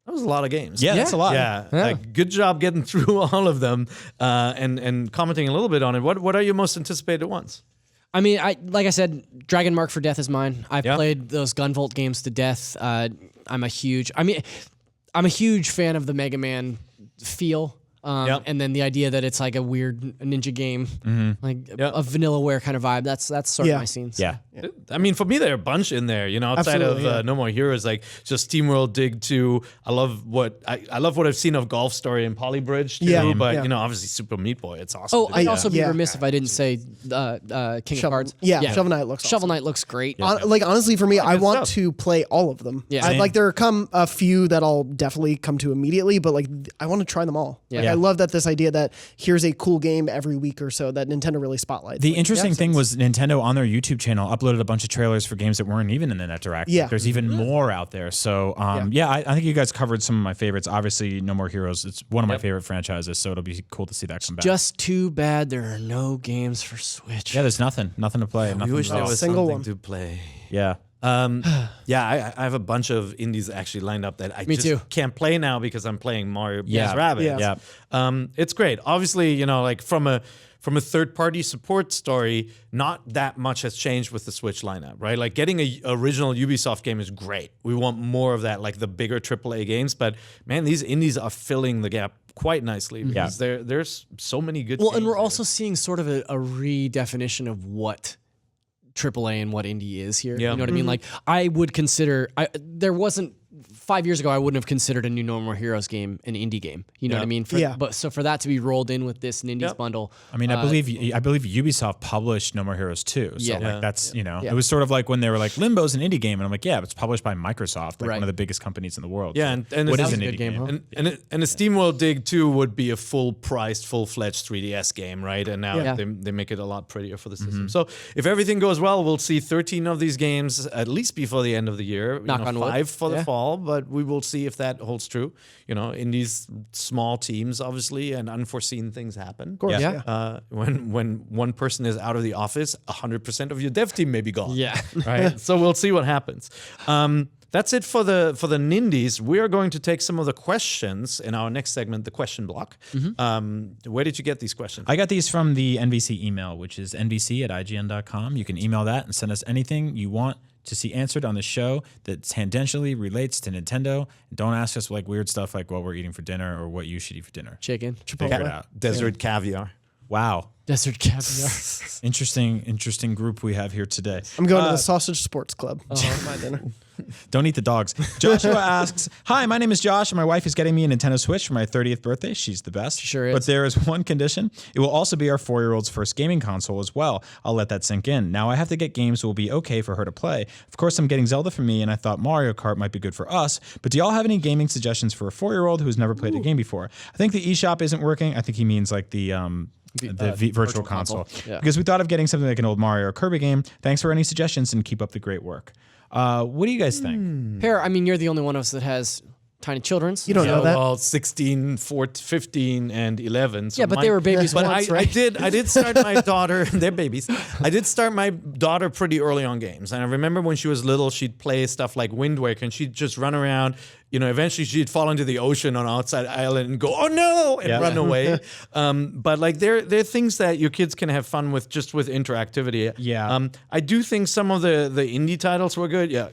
was a lot of games. Yeah, that's a lot. Yeah. Like, good job getting through all of them and commenting a little bit on it. What are your most anticipated ones? I mean, like I said, Dragon Mark for Death is mine. I've played those Gunvolt games to death. I'm a huge fan of the Mega Man feel. And then the idea that it's like a weird ninja game, like a vanillaware kind of vibe. That's sort of my scene. So. Yeah. I mean, for me, there are a bunch in there. You know, outside of No More Heroes, like just SteamWorld Dig 2. I love what I've seen of Golf Story and Polybridge too. But you know, obviously Super Meat Boy. It's awesome. Oh, I'd also be remiss if I didn't say King of Cards. Yeah, Shovel Knight looks awesome. Shovel Knight looks great. Like honestly, for me, I want to play all of them. Yeah. Like there come a few that I'll definitely come to immediately, but like I want to try them all. Yeah. Like, I love that this idea that here's a cool game every week or so that Nintendo really spotlights. The interesting thing was Nintendo on their YouTube channel uploaded a bunch of trailers for games that weren't even in the Net Direct. Yeah. There's even more out there. So I think you guys covered some of my favorites. Obviously, No More Heroes. It's one of my favorite franchises, so it'll be cool to see that come back. Just too bad there are no games for Switch. Yeah, there's nothing to play. We wish there was single something one to play. Yeah. I have a bunch of indies actually lined up that I just can't play now because I'm playing Mario Rabbids. Yeah. It's great. Obviously, you know, like from a third-party support story, not that much has changed with the Switch lineup, right? Like getting a original Ubisoft game is great. We want more of that, like the bigger AAA games. But man, these indies are filling the gap quite nicely because there's so many good. Well, games and we're there. also seeing sort of a redefinition of what AAA and what indie is here. Yeah. You know what I mean? Like I would consider there wasn't 5 years ago I wouldn't have considered a new No More Heroes game an indie game. You know what I mean? But so for that to be rolled in with this Indies bundle. I mean, I believe Ubisoft published No More Heroes too. So like that's, you know, it was sort of like when they were like Limbo's an indie game, and I'm like, yeah, it's published by Microsoft, like one of the biggest companies in the world. Yeah, so and what it's is an a good indie game, game? huh? And a SteamWorld Dig 2 would be a full-priced, full-fledged 3DS game, right? And now they make it a lot prettier for the system. So if everything goes well, we'll see 13 of these games at least before the end of the year. Knock on wood. 5 for the fall, but we will see if that holds true. You know, in these small teams, obviously, and unforeseen things happen. Of course, when one person is out of the office, 100% of your dev team may be gone. Yeah. Right. So we'll see what happens. That's it for the Nindies. We are going to take some of the questions in our next segment, the question block. Where did you get these questions? I got these from the NVC email, which is nvc@ign.com. You can email that and send us anything you want to see answered on the show that tangentially relates to Nintendo. Don't ask us like weird stuff like what we're eating for dinner or what you should eat for dinner. Chicken. Figure it out. Desert caviar. Wow. Desert caviar. Interesting group we have here today. I'm going to the Sausage Sports Club for my dinner. Don't eat the dogs. Joshua asks, hi, my name is Josh, and my wife is getting me a Nintendo Switch for my 30th birthday. She's the best. Sure is. But there is one condition. It will also be our 4-year-old's first gaming console as well. I'll let that sink in. Now I have to get games that will be okay for her to play. Of course, I'm getting Zelda for me, and I thought Mario Kart might be good for us. But do y'all have any gaming suggestions for a 4-year-old who's never played a game before? I think the eShop isn't working. I think he means like the virtual console. Yeah. Because we thought of getting something like an old Mario or Kirby game. Thanks for any suggestions and keep up the great work. What do you guys think? Pear, I mean, you're the only one of us that has tiny children's. You don't know that? Well, 16, 14, 15, and 11. So Yeah, but they were babies But once, I right? did start my daughter. They're babies. I did start my daughter pretty early on games, and I remember when she was little, she'd play stuff like Wind Waker, and she'd just run around. Eventually she'd fall into the ocean on an outside island and go, "Oh no!" and run away. But like there are things that your kids can have fun with just with interactivity. Yeah. I do think some of the indie titles were good. Yeah.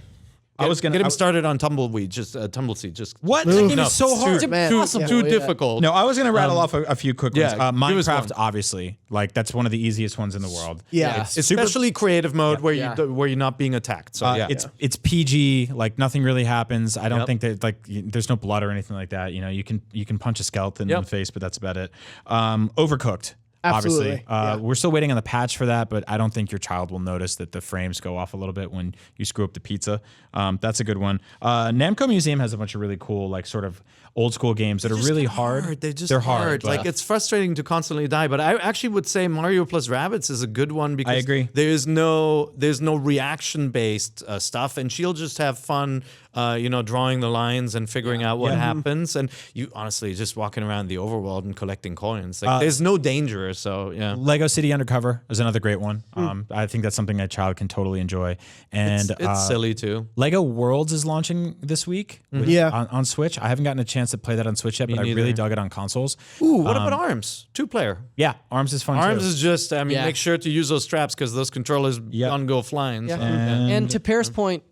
I was gonna get him started on Tumbleweed, Tumbleseed. Just What? That game is so hard. too difficult. No, I was going to rattle off a few quick ones. yeah, give us Minecraft, one. obviously, like that's one of the easiest ones in the world. Yeah. It's Especially creative mode where Yeah. where you're not being attacked. So It's PG, like nothing really happens. I don't think that there's no blood or anything like that. You can punch a skeleton in the face, but that's about it. Overcooked. Absolutely. Obviously, we're still waiting on the patch for that, but I don't think your child will notice that the frames go off a little bit when you screw up the pizza. That's a good one. Namco Museum has a bunch of really cool, like sort of old school games that are really hard. They're hard. but- Like it's frustrating to constantly die. But I actually would say Mario plus Rabbids is a good one because I agree. There's no reaction based stuff, and she'll just have fun. Drawing the lines and figuring out what happens, and you honestly just walking around the overworld and collecting coins. Like there's no danger. So yeah. Lego City Undercover is another great one. I think that's something a child can totally enjoy. And It's silly too. Lego Worlds is launching this week on Switch. I haven't gotten a chance to play that on Switch yet, but I really dug it on consoles. Ooh, what about ARMS? 2-player. Yeah, ARMS is fun ARMS too. is just, make sure to use those straps because those controllers don't go flying. Yeah. So, And to Pear's point,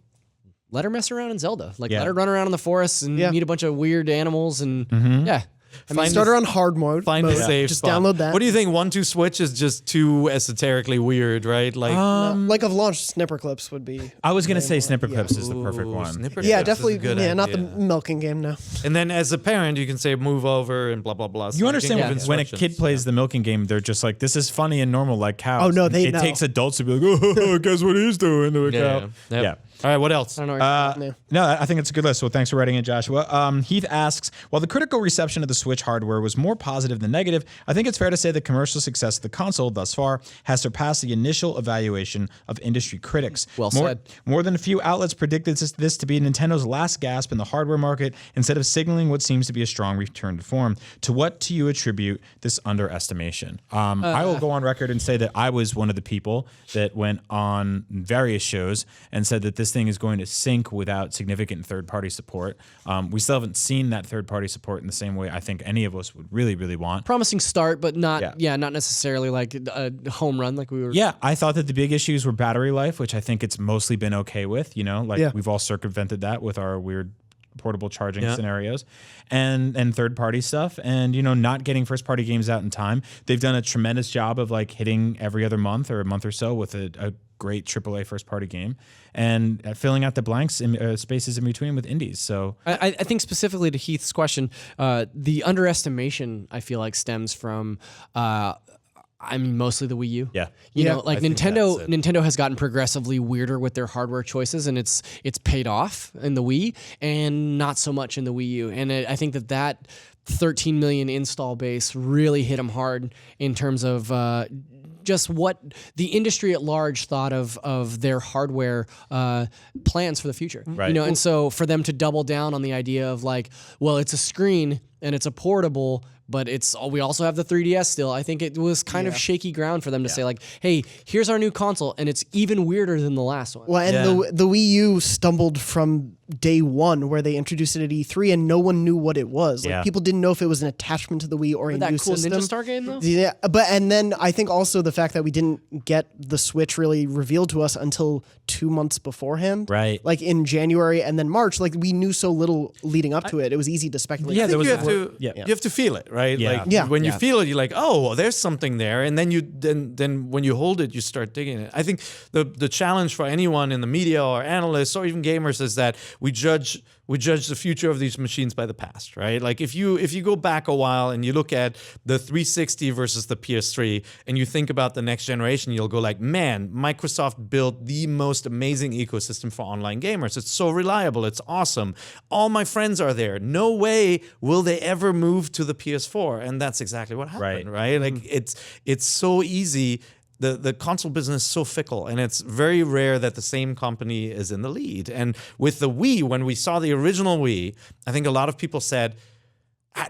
let her mess around in Zelda. Like, let her run around in the forest and meet a bunch of weird animals and Start her on hard mode. Find a safe Just spot. download that. What do you think? 1-2 Switch is just too esoterically weird, right? Like, Like of launch, Snipper Clips would be. I was going to say Snipper Clips is the perfect one. Snipper Yeah, Clips is a definitely. good Yeah, not the idea. milking game now. And then as a parent, you can say move over and blah blah blah. So You understand can give when a instructions. kid plays the milking game, they're just like, this is funny and normal like cows. Oh, no, they It know. takes adults to be like, oh, guess what he's doing to a cow. Yeah. Yeah. All right. What else? I don't know. what you're talking No, I think it's a good list. So thanks for writing it, Joshua. Heath asks, while the critical reception of the Switch hardware was more positive than negative, I think it's fair to say the commercial success of the console thus far has surpassed the initial evaluation of industry critics. Well said. More than a few outlets predicted this to be Nintendo's last gasp in the hardware market instead of signaling what seems to be a strong return to form. To what do you attribute this underestimation? I will go on record and say that I was one of the people that went on various shows and said that this thing is going to sink without significant third-party support. We still haven't seen that third-party support in the same way I think any of us would really, really want. Promising start, but not not necessarily like a home run like we were. Yeah, I thought that the big issues were battery life, which I think it's mostly been okay with. We've all circumvented that with our weird portable charging scenarios and third-party stuff, and not getting first-party games out in time. They've done a tremendous job of like hitting every other month or a month or so with a great AAA first-party game and filling out the blanks in spaces in between with indies. So I think specifically to Heath's question, the underestimation I feel like stems from. Mostly the Wii U. Yeah. You know, like I think Nintendo. that's it. Nintendo has gotten progressively weirder with their hardware choices, and it's paid off in the Wii, and not so much in the Wii U. And I think that 13 million install base really hit them hard in terms of. Just what the industry at large thought of their hardware plans for the future, Right. and so for them to double down on the idea of like, well, it's a screen and it's a portable, but we also have the 3DS still. I think it was kind of shaky ground for them to say like, hey, here's our new console, and it's even weirder than the last one. Well, and the Wii U stumbled from day one, where they introduced it at E3 and no one knew what it was. Like people didn't know if it was an attachment to the Wii or a that new cool system. Ninja Star game though? Yeah, and then I think also the fact that we didn't get the Switch really revealed to us until 2 months beforehand. Right. Like in January and then March, like we knew so little leading up to it. It was easy to speculate. I think you have to feel it, right? Yeah. Like when you feel it, you're like, oh, there's something there, and then when you hold it, you start digging it. I think the challenge for anyone in the media or analysts or even gamers is that we judge the future of these machines by the past, right? Like if you go back a while and you look at the 360 versus the PS3 and you think about the next generation, you'll go like, man, Microsoft built the most amazing ecosystem for online gamers. It's so reliable. It's awesome. All my friends are there. No way will they ever move to the PS4. And that's exactly what happened, right? Like it's so easy. The console business is so fickle, and it's very rare that the same company is in the lead. And with the Wii, when we saw the original Wii, I think a lot of people said,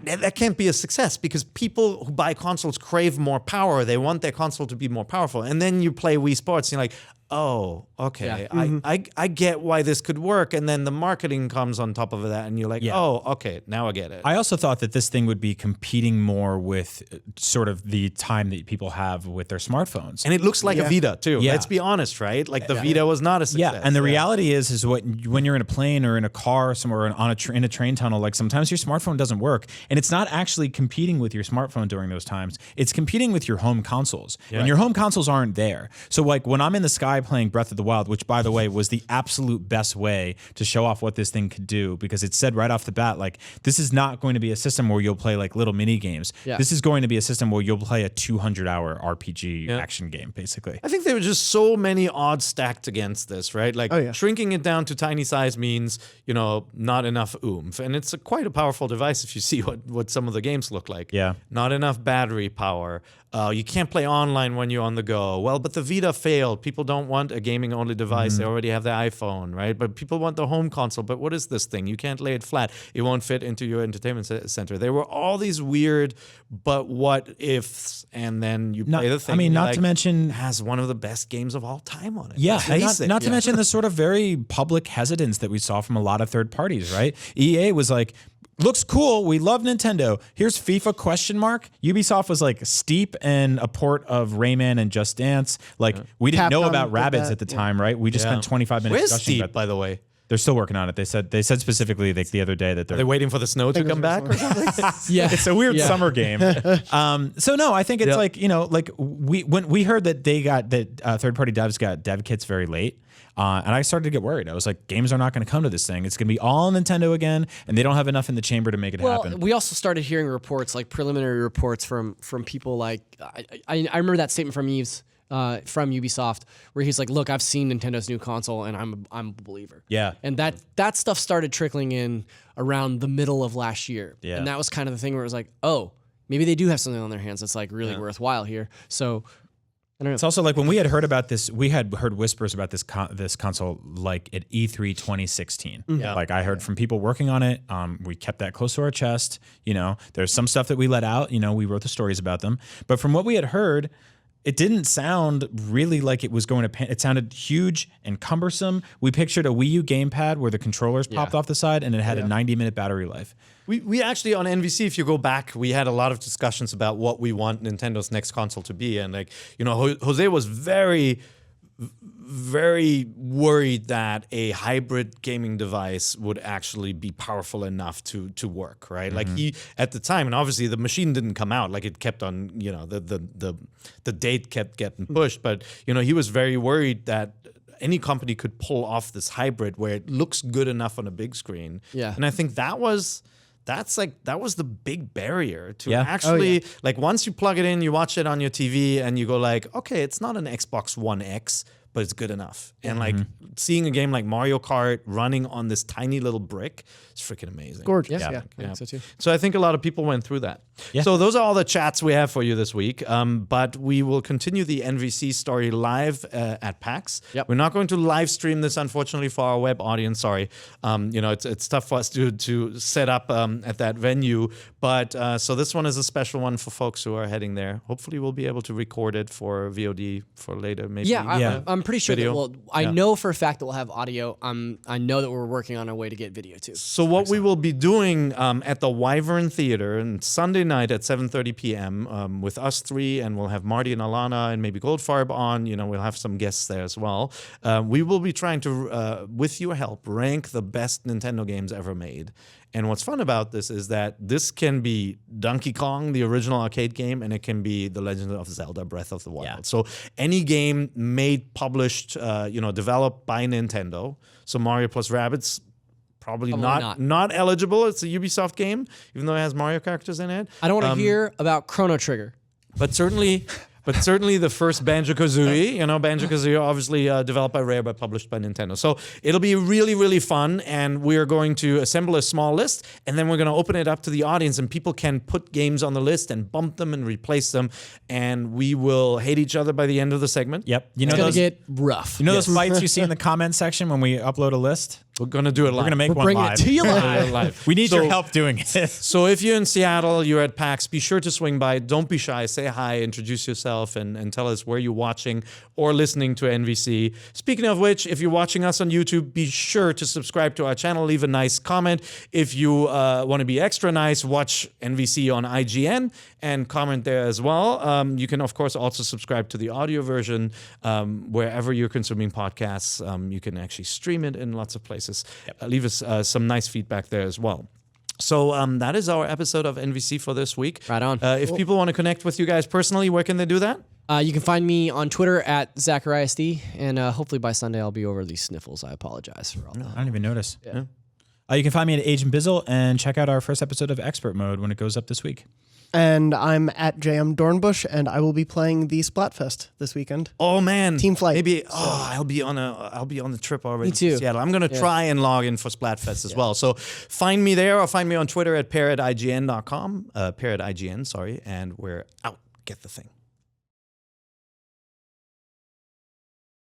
that can't be a success because people who buy consoles crave more power. They want their console to be more powerful. And then you play Wii Sports, and you're like, oh, okay, I get why this could work. And then the marketing comes on top of that, and you're like, oh, okay, now I get it. I also thought that this thing would be competing more with sort of the time that people have with their smartphones. And it looks like a Vita, too. Yeah. Let's be honest, right? Like the Vita was not a success. Yeah, and the reality is when you're in a plane or in a car somewhere in a train tunnel, like sometimes your smartphone doesn't work, and it's not actually competing with your smartphone during those times. It's competing with your home consoles, and your home consoles aren't there. So like when I'm in the sky playing Breath of the Wild, which by the way was the absolute best way to show off what this thing could do, because it said right off the bat, like, this is not going to be a system where you'll play like little mini games. This is going to be a system where you'll play a 200-hour RPG action game, basically. I think there were just so many odds stacked against this, right? Like shrinking it down to tiny size means, not enough oomph. And it's quite a powerful device if you see what some of the games look like. Yeah. Not enough battery power. You can't play online when you're on the go. Well, but the Vita failed. People don't want a gaming-only device. They already have the iPhone, right? But people want the home console. But what is this thing? You can't lay it flat. It won't fit into your entertainment center. There were all these weird but what ifs, and then you play the thing. I mean, not to mention... has one of the best games of all time on it. Yeah, not to mention the sort of very public hesitance that we saw from a lot of third parties, right? EA was like, looks cool. We love Nintendo. Here's FIFA ? Ubisoft was like Steep and a port of Rayman and Just Dance. Like we didn't know about Rabbids at the time, right? We just spent 25 minutes Where's discussing Steep, about by the way? They're still working on it. They said specifically like the other day that Are they waiting for the snow to come back or something? It's a weird summer game. So no, I think it's like, like when we heard that they got that third party devs got dev kits very late. And I started to get worried. I was like, games are not going to come to this thing. It's going to be all Nintendo again, and they don't have enough in the chamber to make it happen. We also started hearing reports, like preliminary reports from people like I remember that statement from Yves from Ubisoft where he's like, "Look, I've seen Nintendo's new console, and I'm a believer." Yeah, and that stuff started trickling in around the middle of last year, and that was kind of the thing where it was like, "Oh, maybe they do have something on their hands that's like really worthwhile here." So. I don't know. It's also like when we had heard about this, we had heard whispers about this console like at E3 2016. Like I heard from people working on it. We kept that close to our chest. There's some stuff that we let out. We wrote the stories about them. But from what we had heard, it didn't sound really like it was going to. It sounded huge and cumbersome. We pictured a Wii U gamepad where the controllers popped off the side, and it had a 90-minute battery life. We actually on NVC, if you go back, we had a lot of discussions about what we want Nintendo's next console to be, and Jose was very, very worried that a hybrid gaming device would actually be powerful enough to work, right? Like he at the time, and obviously the machine didn't come out, like it kept on, the date kept getting pushed, but he was very worried that any company could pull off this hybrid where it looks good enough on a big screen. Yeah, and I think that was the big barrier to actually like once you plug it in, you watch it on your TV, and you go like, okay, it's not an Xbox One X, but it's good enough. And like seeing a game like Mario Kart running on this tiny little brick is freaking amazing. Gorgeous. Yeah, Yeah. I think so too. So I think a lot of people went through that. Yeah. So those are all the chats we have for you this week. But we will continue the NVC story live at PAX. Yep. We're not going to live stream this, unfortunately, for our web audience. Sorry. It's tough for us to set up at that venue. But so this one is a special one for folks who are heading there. Hopefully we'll be able to record it for VOD for later, maybe. Yeah, I'm pretty sure video. that I know for a fact that we'll have audio. I know that we're working on a way to get video too. So what we will be doing at the Wyvern Theater on Sunday night at 7:30 p.m. With us three, and we'll have Marty and Alana and maybe Goldfarb on. We'll have some guests there as well. We will be trying to, with your help, rank the best Nintendo games ever made. And what's fun about this is that this can be Donkey Kong, the original arcade game, and it can be The Legend of Zelda: Breath of the Wild. Yeah. So any game made, published, developed by Nintendo. So Mario plus Rabbids, probably not eligible. It's a Ubisoft game, even though it has Mario characters in it. I don't want to hear about Chrono Trigger. But certainly the first Banjo-Kazooie, Banjo-Kazooie obviously developed by Rare but published by Nintendo. So it'll be really, really fun, and we're going to assemble a small list, and then we're going to open it up to the audience, and people can put games on the list and bump them and replace them, and we will hate each other by the end of the segment. Yep. It's gonna get rough. Those fights you see in the comments section when we upload a list? We're going to do it live. We're going to make one Bring live. it to you live. We need your help doing it. So if you're in Seattle, you're at PAX, be sure to swing by. Don't be shy. Say hi, introduce yourself, and tell us where you're watching or listening to NVC. Speaking of which, if you're watching us on YouTube, be sure to subscribe to our channel. Leave a nice comment. If you want to be extra nice, watch NVC on IGN and comment there as well. You can, of course, also subscribe to the audio version wherever you're consuming podcasts. You can actually stream it in lots of places. Leave us some nice feedback there as well. So that is our episode of NVC for this week. Right on. If people want to connect with you guys personally, where can they do that? You can find me on Twitter at ZachariasD, and hopefully by Sunday I'll be over these sniffles. I apologize for all that. I don't even notice. Yeah. You can find me at Agent Bizzle and check out our first episode of Expert Mode when it goes up this week. And I'm at JM Dornbush, and I will be playing the Splatfest this weekend. Oh man, Team Flight. Maybe I'll be on the trip already. Me too. To Seattle. I'm gonna try and log in for Splatfest as well. So find me there, or find me on Twitter at pear@ign.com. Pear@ign, sorry, and we're out. Get the thing.